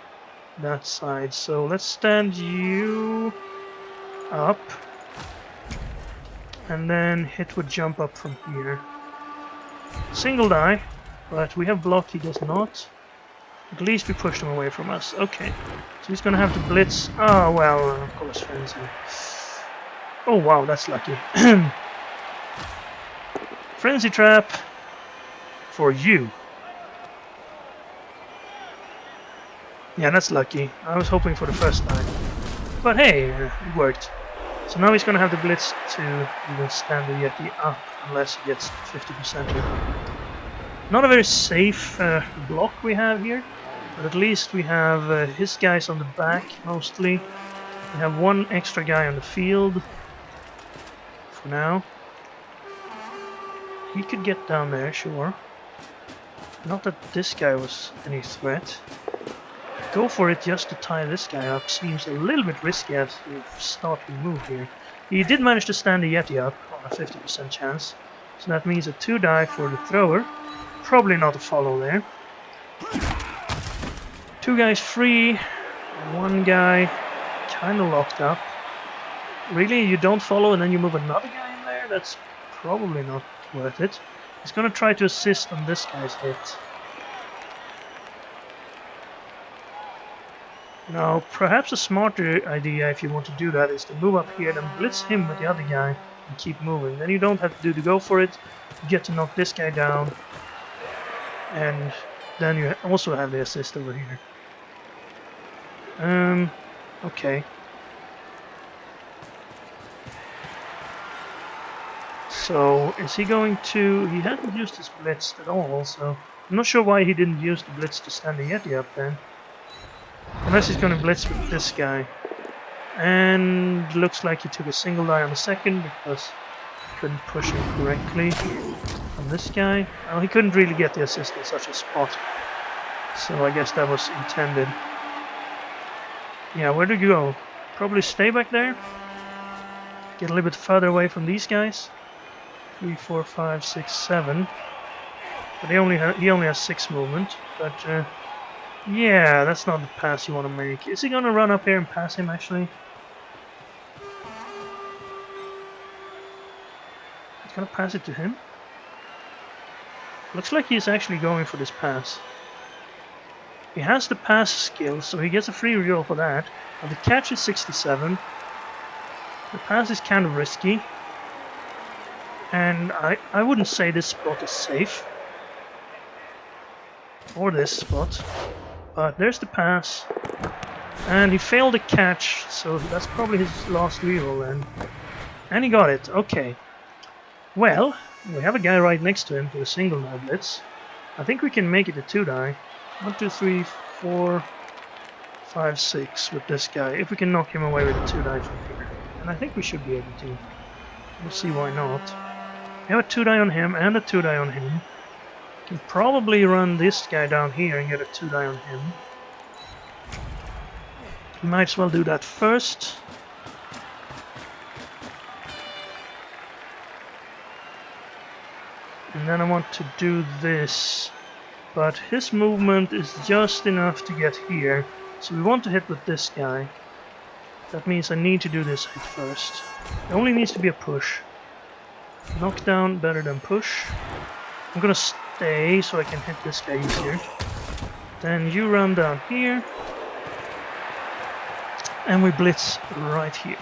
that side. So let's stand you up. And then hit with jump up from here. Single die. But we have block, he does not. At least we pushed him away from us. Okay. So he's gonna have to blitz. Oh, well, of course, Frenzy. Oh, wow, that's lucky. Frenzy trap for you. Yeah, that's lucky. I was hoping for the first time. But hey, it worked. So now he's gonna have the blitz to even stand the Yeti up unless he gets 50% here. Not a very safe block we have here, but at least we have his guys on the back mostly. We have one extra guy on the field for now. He could get down there, sure. Not that this guy was any threat. Go for it just to tie this guy up seems a little bit risky as we start to move here. He did manage to stand the Yeti up on a 50% chance, so that means a 2 die for the thrower. Probably not a follow there. 2 guys free, 1 guy kind of locked up. Really, you don't follow and then you move another guy in there? That's probably not worth it. He's gonna try to assist on this guy's hit. Now, perhaps a smarter idea if you want to do that is to move up here and blitz him with the other guy and keep moving. Then you don't have to do the go for it. You get to knock this guy down. And then you also have the assist over here. Okay. So, is he going to... He hasn't used his blitz at all, so... I'm not sure why he didn't use the blitz to stand the Yeti up then. Unless he's going to blitz with this guy. And looks like he took a single die on the second because he couldn't push him correctly. On this guy. Well, he couldn't really get the assist in such a spot. So I guess that was intended. Yeah, where do you go? Probably stay back there. Get a little bit further away from these guys. 3, 4, 5, 6, 7. But he only has 6 movement. But yeah, that's not the pass you want to make. Is he gonna run up here and pass him actually? He's gonna pass it to him. Looks like he's actually going for this pass. He has the pass skill, so he gets a free reroll for that. But the catch is 67. The pass is kind of risky. And I wouldn't say this spot is safe. Or this spot. But there's the pass. And he failed the catch, so that's probably his last reroll then. And he got it, okay. Well, we have a guy right next to him for the single die blitz. I think we can make it a 2-die. 1, 2, 3, 4, 5, 6 with this guy. If we can knock him away with a 2-die from here. And I think we should be able to. We'll see why not. We have a 2-die on him and a 2-die on him. Can probably run this guy down here and get a 2-die on him. Might as well do that first. And then I want to do this. But his movement is just enough to get here. So we want to hit with this guy. That means I need to do this hit first. It only needs to be a push. Knockdown better than push. I'm gonna stay so I can hit this guy easier. Then you run down here. And we blitz right here.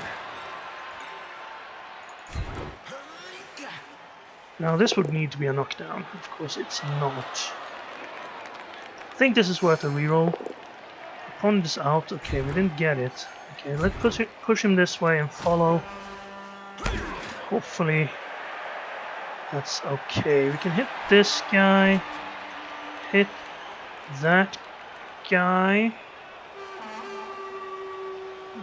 Now this would need to be a knockdown. Of course it's not. I think this is worth a reroll. Opponent is out. Okay, we didn't get it. Okay, let's push him this way and follow. Hopefully that's okay. We can hit this guy. Hit that guy.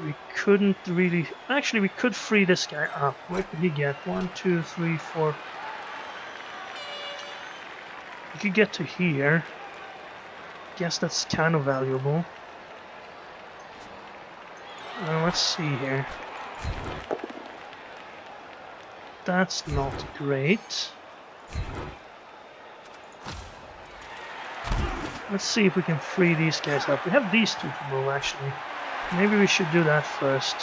We couldn't really... Actually, we could free this guy up. Where could he get? 1, 2, 3, 4... We could get to here. Guess that's kind of valuable. Let's see here. That's not great. Let's see if we can free these guys up. We have these two to move actually. Maybe we should do that first.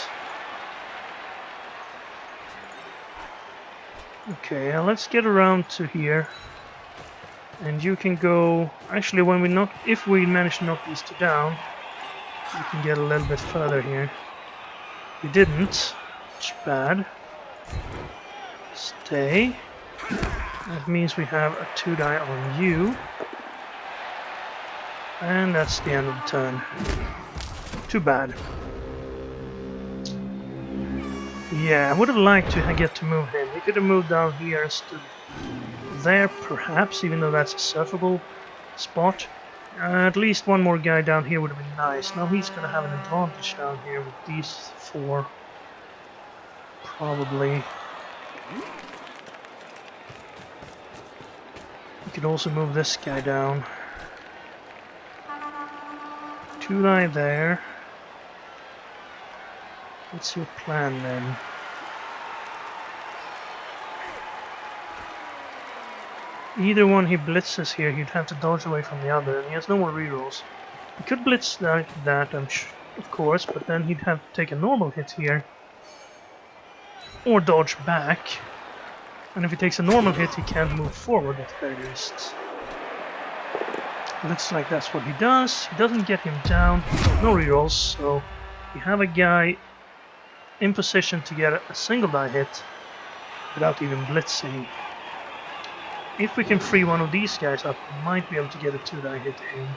Okay, let's get around to here. And you can go... Actually, when we knock... If we manage to knock these two down, we can get a little bit further here. We didn't. It's bad. Stay. That means we have a 2-die on you. And that's the end of the turn. Too bad. Yeah, I would have liked to get to move him. He could have moved down here and stood there, perhaps, even though that's a surfable spot. At least one more guy down here would have been nice. Now he's going to have an advantage down here with these 4. Probably. We could also move this guy down. 2-die there. What's your plan then? Either one he blitzes here, he'd have to dodge away from the other, and he has no more rerolls. He could blitz like that, of course, but then he'd have to take a normal hit here. Or dodge back. And if he takes a normal hit, he can't move forward at the very least. Looks like that's what he does. He doesn't get him down, no rerolls, so we have a guy in position to get a single die hit without even blitzing. If we can free one of these guys up, we might be able to get a 2-die hit in.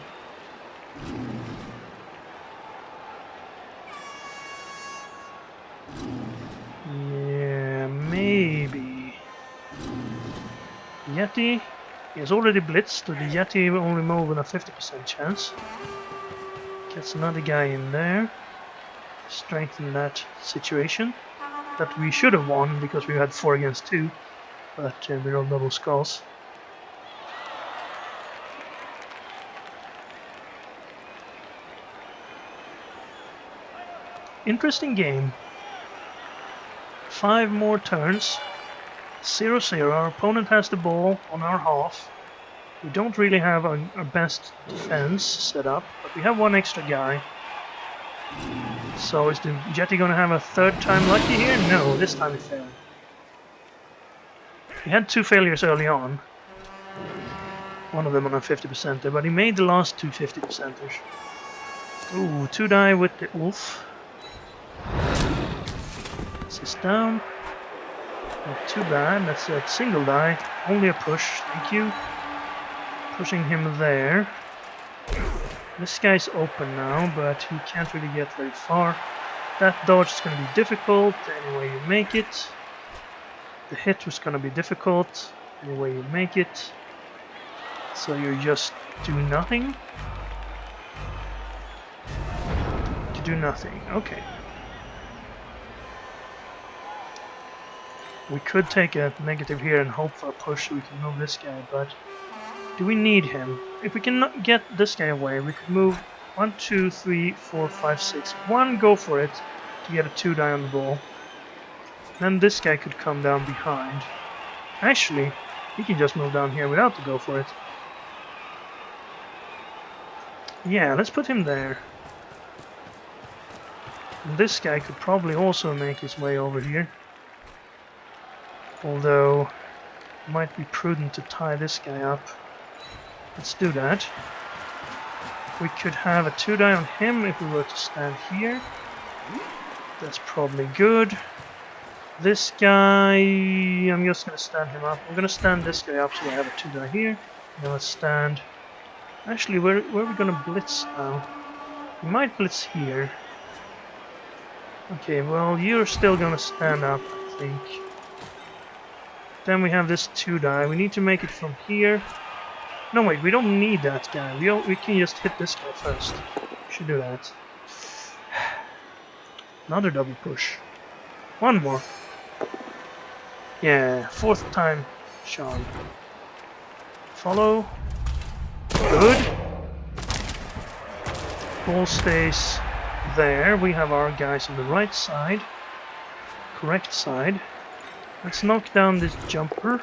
Yeah, maybe. Yeti. He has already blitzed, so the Yeti will only move with a 50% chance. Gets another guy in there. Strengthen that situation. That we should have won because we had 4 against 2. But we rolled double skulls. interesting game. 5 more turns. 0-0. Our opponent has the ball on our half. We don't really have our best defense set up, but we have one extra guy. So is the Jetty gonna have a third time lucky here? No, this time he failed. He had 2 failures early on. One of them on a 50% there, but he made the last 2 50%ers. Ooh, 2 die with the Wolf. This is down. Not too bad, that's a single die. Only a push, thank you. Pushing him there. This guy's open now, but he can't really get very far. That dodge is going to be difficult, any way you make it. The hit was going to be difficult, any way you make it. So you just do nothing. To do nothing, okay. We could take a negative here and hope for a push so we can move this guy, but do we need him? If we can not get this guy away, we could move 1, 2, 3, 4, 5, 6. 1, go for it to get a 2 die on the ball. Then this guy could come down behind. Actually, he can just move down here without the go for it. Yeah, let's put him there. And this guy could probably also make his way over here. Although, it might be prudent to tie this guy up. Let's do that. We could have a 2 die on him if we were to stand here. That's probably good. This guy, I'm just going to stand him up. I'm going to stand this guy up so I have a 2 die here. Now let's stand. Actually, where are we going to blitz now? We might blitz here. Okay, well, you're still going to stand up, I think. Then we have this 2 die. We need to make it from here. No, wait, we don't need that guy. We can just hit this guy first. We should do that. Another double push. One more. Yeah, 4th time, Sean. Follow. Good. Ball stays there. We have our guys on the right side. Correct side. Let's knock down this jumper.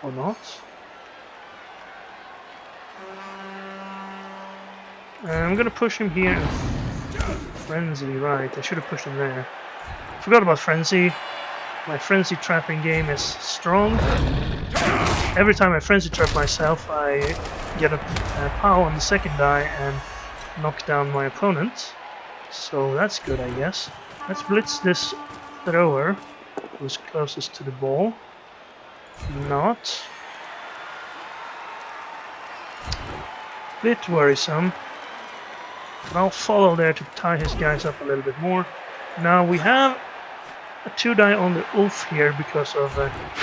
Or not. I'm gonna push him here. Frenzy, right. I should have pushed him there. Forgot about Frenzy. My Frenzy trapping game is strong. Every time I Frenzy trap myself, I get a POW on the 2nd die and knock down my opponent. So that's good, I guess. Let's blitz this thrower who's closest to the ball. Not. Bit worrisome. But I'll follow there to tie his guys up a little bit more. Now we have a 2 die on the Ulf here because of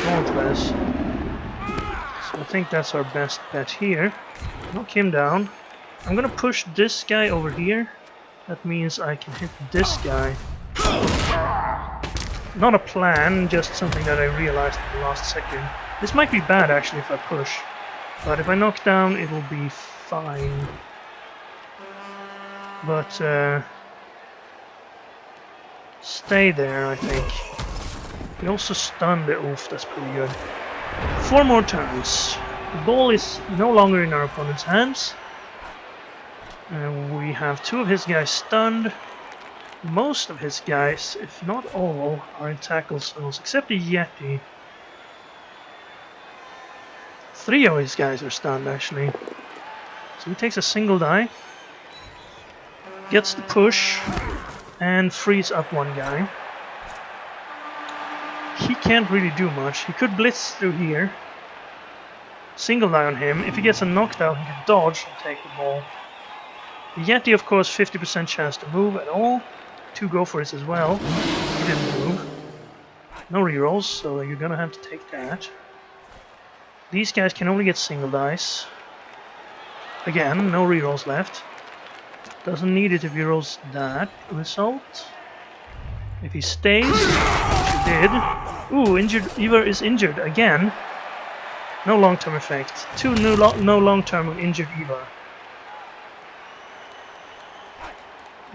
Dauntless. So I think that's our best bet here. Knock him down. I'm gonna push this guy over here. That means I can hit this guy. Not a plan, just something that I realized in the last second. This might be bad actually if I push. But if I knock down, it will be fine. But stay there, I think. We also stun the Ulf, that's pretty good. 4 more turns. The ball is no longer in our opponent's hands. And we have 2 of his guys stunned. Most of his guys, if not all, are in tackle zones, except the Yeti. 3 of his guys are stunned, actually. So he takes a single die. Gets the push and frees up 1 guy. He can't really do much. He could blitz through here. Single die on him. If he gets a knockdown, he can dodge and take the ball. The Yeti, of course, 50% chance to move at all. 2 go for it as well. He didn't move. No rerolls, so you're gonna have to take that. These guys can only get single dice. Again, no rerolls left. Doesn't need it if he rolls that result. If he stays, which he did. Ooh, injured Evar is injured again. No long-term effect. 2 no long-term of injured Evar.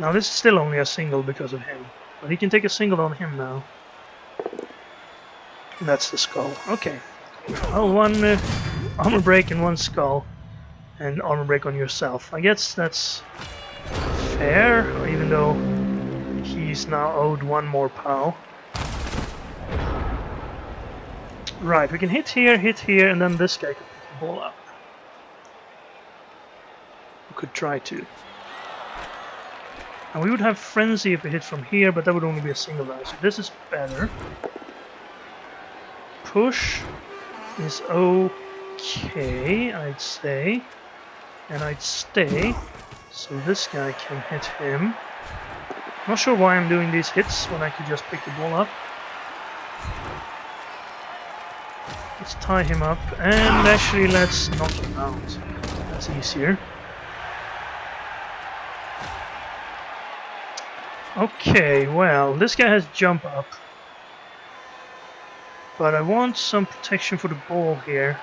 Now this is still only a single because of him, but he can take a single on him now. That's the skull. Okay. Well, one armor break and one skull, and armor break on yourself. I guess that's fair, even though he's now owed one more POW. Right, we can hit here, and then this guy could pick the ball up. We could try to. And we would have Frenzy if we hit from here, but that would only be a single die, so this is better. Push is okay, I'd say. And I'd stay, so this guy can hit him. Not sure why I'm doing these hits when I could just pick the ball up. Let's tie him up, and actually let's knock him out. That's easier. Okay, well, this guy has jump up. But I want some protection for the ball here.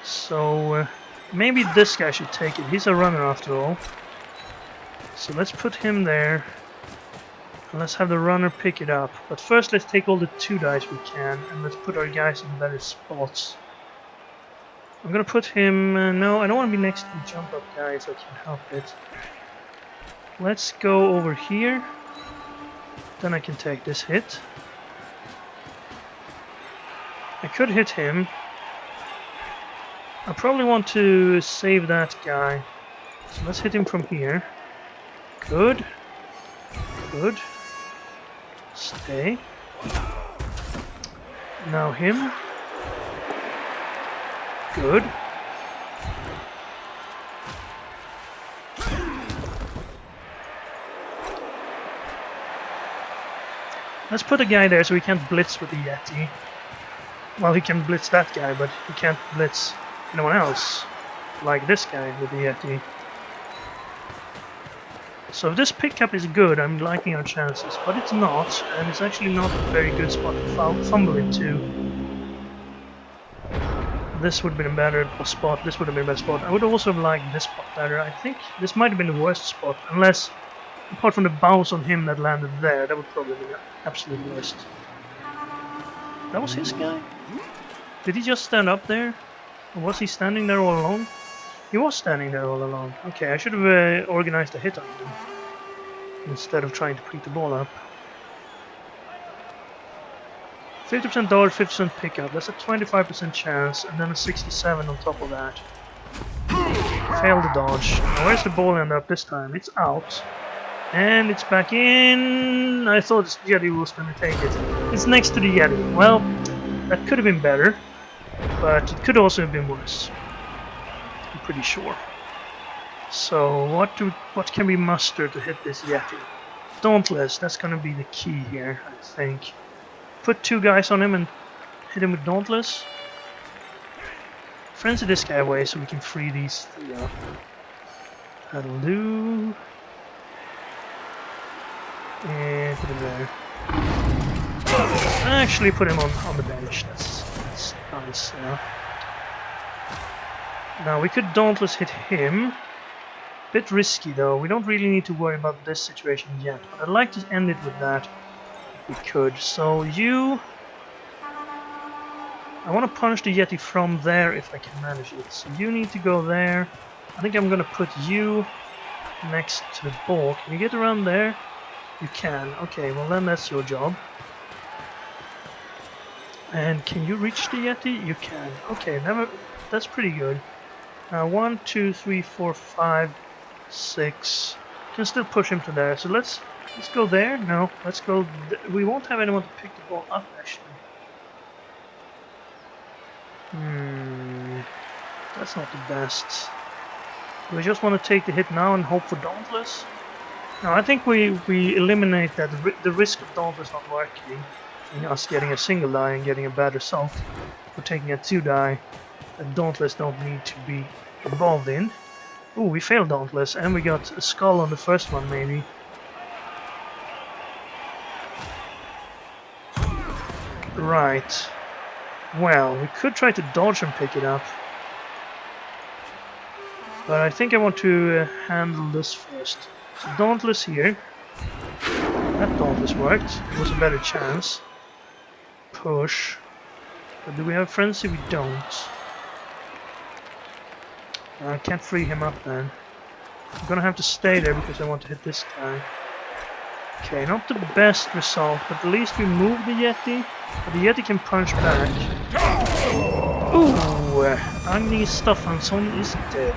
So maybe this guy should take it. He's a runner after all. So let's put him there. And let's have the runner pick it up. But first let's take all the 2 dice we can. And let's put our guys in better spots. I'm gonna put him... no, I don't want to be next to the jump up guy if I can help it. Let's go over here. Then I can take this hit. I could hit him. I probably want to save that guy. So let's hit him from here. Good. Good. Stay. Now him. Good. Let's put a guy there so he can't blitz with the Yeti. Well, he can blitz that guy, but he can't blitz anyone else. Like this guy with the Yeti. So if this pickup is good, I'm liking our chances. But it's not, and it's actually not a very good spot to fumble into. This would have been a better spot, this would have been a better spot. I would also have liked this spot better. I think this might have been the worst spot, unless, apart from the bounce on him that landed there, that would probably be the absolute worst. That was his guy? Did he just stand up there? Or was he standing there all along? He was standing there all along. Okay, I should have organized a hit on him instead of trying to pick the ball up. 50% dodge, 50% pickup. That's a 25% chance, and then a 67 on top of that. Failed the dodge. Now where's the ball end up this time? It's out. And it's back in. I thought Yeti was going to take it. It's next to the Yeti. Well, that could have been better, but it could also have been worse. I'm pretty sure. So what can we muster to hit this Yeti? Dauntless. That's going to be the key here, I think. Put 2 guys on him and hit him with Dauntless. Frenzy this guy away so we can free these 3 up. That'll do. And put him there. Actually put him on the bench. That's nice. Now we could Dauntless hit him. Bit risky though. We don't really need to worry about this situation yet. But I'd like to end it with that if we could. So you... I want to punish the Yeti from there if I can manage it. So you need to go there. I think I'm gonna put you next to the ball. Can you get around there? You can. Okay, well then that's your job. And can you reach the Yeti? You can. Okay, that's pretty good. Now 1, 2, 3, 4, 5, 6. Can still push him to there. So let's go there. No, let's go. We won't have anyone to pick the ball up actually. That's not the best. Do we just want to take the hit now and hope for Dauntless? No, I think we eliminate that the risk of Dauntless not working, and us getting a single die and getting a bad result for taking a 2 die that Dauntless don't need to be involved in. Ooh, we failed Dauntless and we got a skull on the first one maybe. Right. Well, we could try to dodge and pick it up. But I think I want to handle this first. So Dauntless here. That Dauntless worked. It was a better chance. Push. But do we have Frenzy? We don't. I can't free him up then. I'm gonna have to stay there because I want to hit this guy. Okay, not the best result, but at least we move the Yeti. But the Yeti can punch back. Ooh! Agni Staffansson is dead.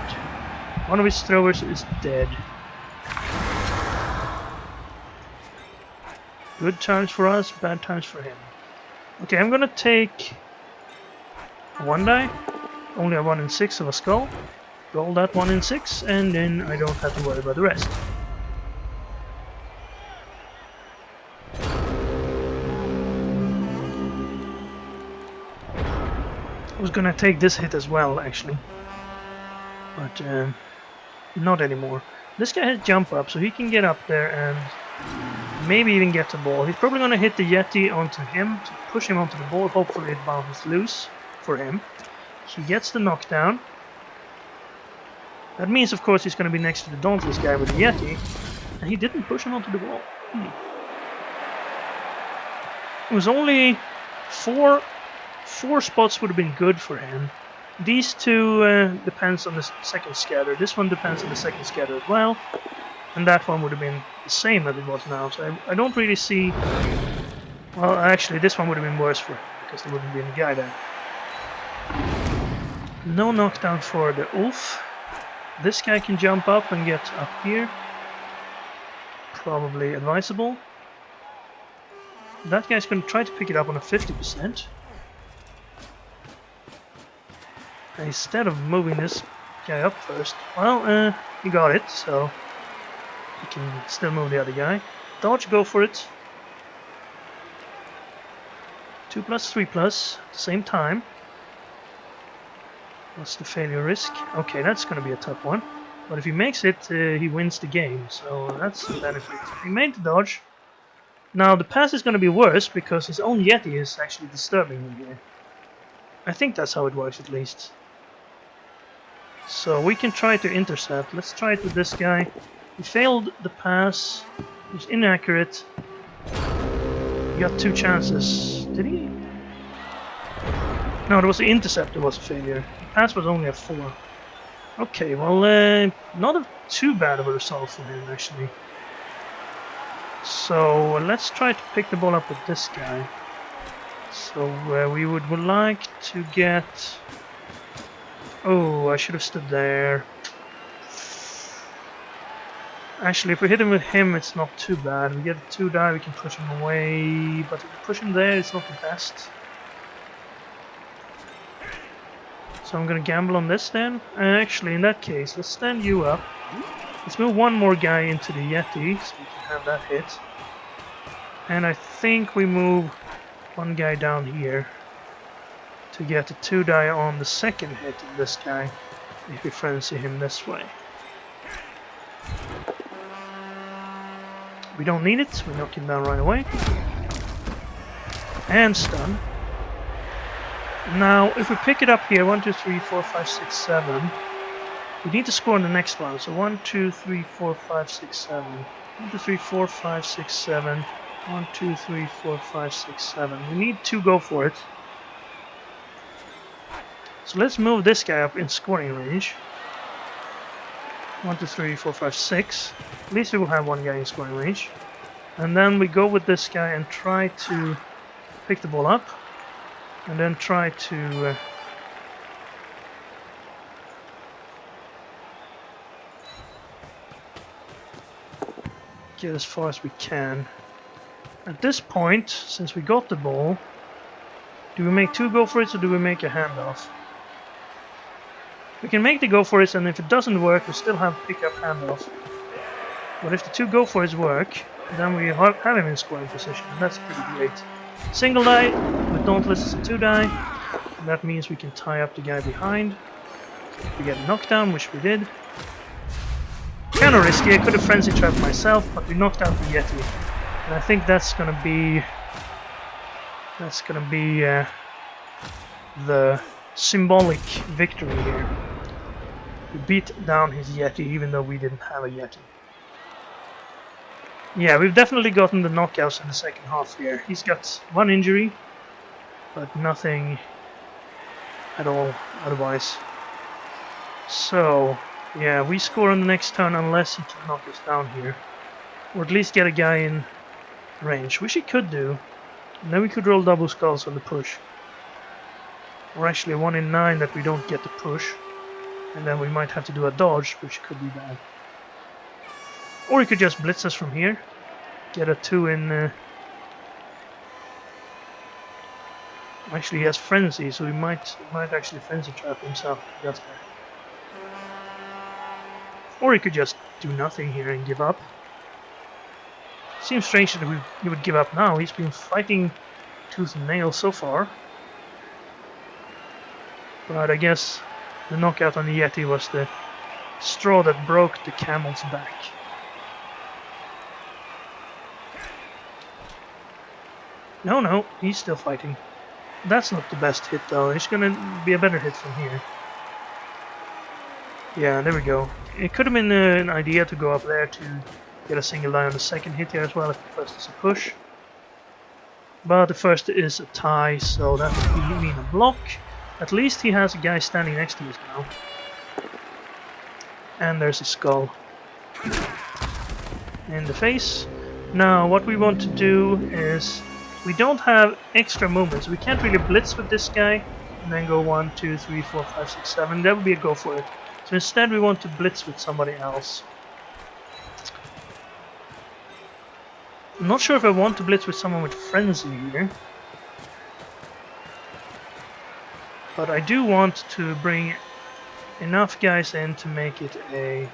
One of his throwers is dead. Good times for us, bad times for him. Okay, I'm gonna take one die. Only a 1 in 6 of a skull. Roll that 1 in 6, and then I don't have to worry about the rest. I was gonna take this hit as well, actually. But not anymore. This guy has jump up, so he can get up there and maybe even get the ball. He's probably gonna hit the Yeti onto him to push him onto the ball. Hopefully it bounces loose for him. He gets the knockdown. That means, of course, he's gonna be next to the Dauntless guy with the Yeti. And he didn't push him onto the ball. It was only four spots would have been good for him. These two depends on the second scatter. This one depends on the second scatter as well. And that one would have been the same as it was now. So I don't really see... Well, actually, this one would have been worse for him, because there wouldn't be any guy there. No knockdown for the Ulf. This guy can jump up and get up here. Probably advisable. That guy's going to try to pick it up on a 50%. Instead of moving this guy up first, well, he got it, so he can still move the other guy. Dodge, go for it. 2+, 3+, at the same time. What's the failure risk? Okay, that's going to be a tough one. But if he makes it, he wins the game, so that's a benefit. He made the dodge. Now, the pass is going to be worse because his own Yeti is actually disturbing him here. I think that's how it works, at least. So we can try to intercept. Let's try it with this guy. He failed the pass. He was inaccurate. He got 2 chances. Did he? No, there was the intercept that was a failure. The pass was only a 4. Okay, well, not too bad of a result for him, actually. So let's try to pick the ball up with this guy. So we would like to get... Oh, I should have stood there. Actually, if we hit him with him, it's not too bad. We get a 2 die, we can push him away. But if we push him there, it's not the best. So I'm gonna gamble on this then. Actually, in that case, let's stand you up. Let's move one more guy into the Yeti, so we can have that hit. And I think we move one guy down here to get a 2 die on the second hit of this guy, if we frenzy him this way. We don't need it, we knock him down right away. And stun. Now, if we pick it up here, 1, 2, 3, 4, 5, 6, 7, we need to score on the next one. So 1, 2, 3, 4, 5, 6, 7. 1, 2, 3, 4, 5, 6, 7. 1, 2, 3, 4, 5, 6, 7. We need to go for it. So let's move this guy up in scoring range. 1, 2, 3, 4, 5, 6. At least we will have one guy in scoring range. And then we go with this guy and try to pick the ball up. And then try to... get as far as we can. At this point, since we got the ball, do we make 2 go for it or do we make a handoff? We can make the go for it, and if it doesn't work, we still have pick up handoff. But if the 2 go for it work, then we have him in scoring position. That's pretty great. Single die with Dauntless is a 2 die. And that means we can tie up the guy behind. We get a knockdown, which we did. Kind of risky. I could have frenzy trapped myself, but we knocked out the Yeti. And I think that's gonna be the symbolic victory here. We beat down his Yeti even though we didn't have a Yeti. Yeah, we've definitely gotten the knockouts in the second half here. He's got one injury, but nothing at all otherwise. So, yeah, we score on the next turn unless he can knock us down here. Or at least get a guy in range, which he could do. And then we could roll double skulls on the push. Or actually 1 in 9 that we don't get the push. And then we might have to do a dodge, which could be bad. Or he could just blitz us from here. Get a 2 in... Actually, he has Frenzy, so he might actually Frenzy trap himself. Just there. Or he could just do nothing here and give up. Seems strange that he would give up now. He's been fighting tooth and nail so far. But I guess the knockout on the Yeti was the straw that broke the camel's back. No, he's still fighting. That's not the best hit though. It's gonna be a better hit from here. Yeah, there we go. It could have been an idea to go up there to get a single die on the second hit here as well if the first is a push. But the first is a tie, so that would mean a block. At least he has a guy standing next to us now. And there's a skull in the face. Now what we want to do is, we don't have extra movements. We can't really blitz with this guy and then go 1, 2, 3, 4, 5, 6, 7. That would be a go for it. So instead we want to blitz with somebody else. I'm not sure if I want to blitz with someone with Frenzy here. But I do want to bring enough guys in to make it a...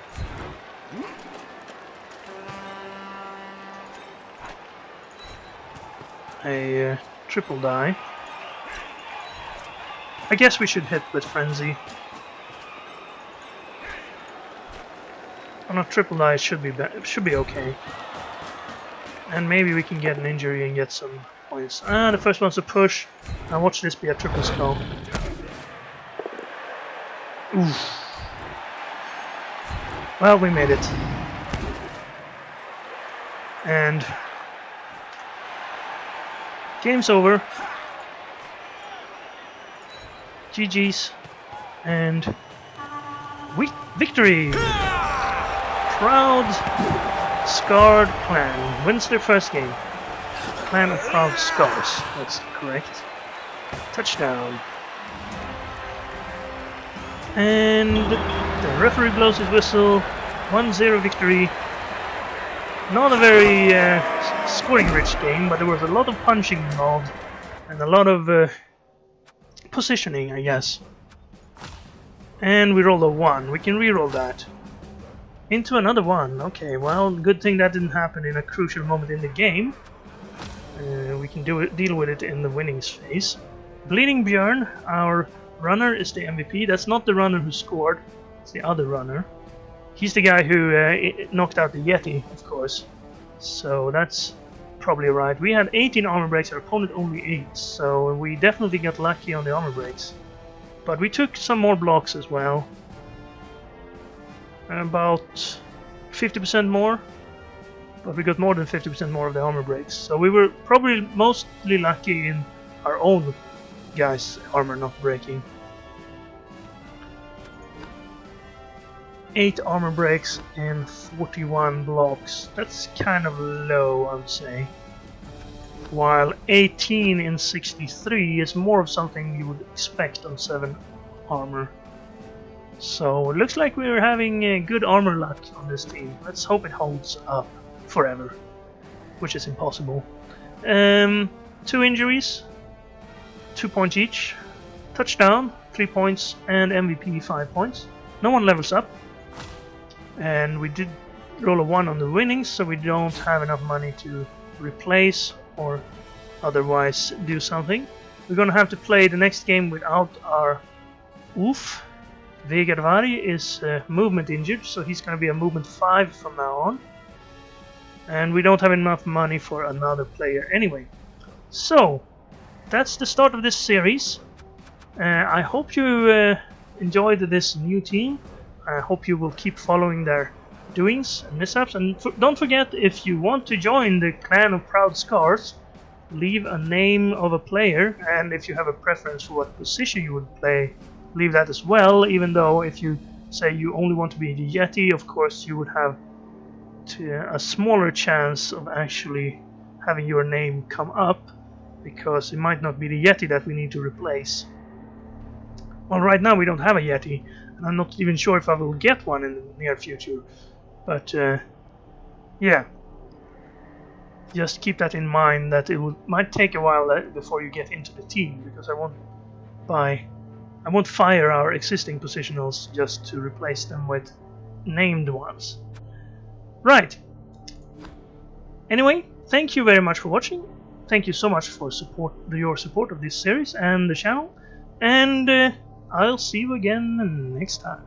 triple die. I guess we should hit with Frenzy. On a triple die, it should be okay. And maybe we can get an injury and get some points. Ah, the first one's a push. Now watch this be a triple skull. Oof. Well, we made it. And game's over. GG's. And victory! Proud Scarred Clan wins their first game. Clan of Proud Scars, that's correct. Touchdown. And the referee blows his whistle. 1-0 victory. Not a very scoring-rich game, but there was a lot of punching involved. And a lot of positioning, I guess. And we rolled a 1. We can re-roll that. Into another 1. Okay, well, good thing that didn't happen in a crucial moment in the game. We can deal with it in the winnings phase. Bleeding Björn, our runner, is the MVP. That's not the runner who scored. It's the other runner. He's the guy who knocked out the Yeti, of course. So that's probably right. We had 18 armor breaks, our opponent only 8. So we definitely got lucky on the armor breaks. But we took some more blocks as well. About 50% more. But we got more than 50% more of the armor breaks. So we were probably mostly lucky in our own guys' armor not breaking. 8 armor breaks and 41 blocks. That's kind of low, I would say. While 18 in 63 is more of something you would expect on 7 armor. So it looks like we're having good armor luck on this team. Let's hope it holds up forever, which is impossible. 2 injuries, 2 points each. Touchdown, 3 points, and MVP 5 points. No one levels up. And we did roll a 1 on the winnings, so we don't have enough money to replace or otherwise do something. We're gonna have to play the next game without our Oof. Vegarvari is movement injured, so he's gonna be a movement 5 from now on. And we don't have enough money for another player anyway. So, that's the start of this series. I hope you enjoyed this new team. I hope you will keep following their doings and mishaps. And don't forget, if you want to join the Clan of Proud Scars, leave a name of a player, and if you have a preference for what position you would play, leave that as well. Even though if you say you only want to be the Yeti, of course you would have a smaller chance of actually having your name come up, because it might not be the Yeti that we need to replace. Well, right now we don't have a Yeti, and I'm not even sure if I will get one in the near future. But yeah, just keep that in mind, that might take a while before you get into the team, because I won't fire our existing positionals just to replace them with named ones. Right. Anyway, thank you very much for watching. Thank you so much for your support of this series and the channel, and I'll see you again next time.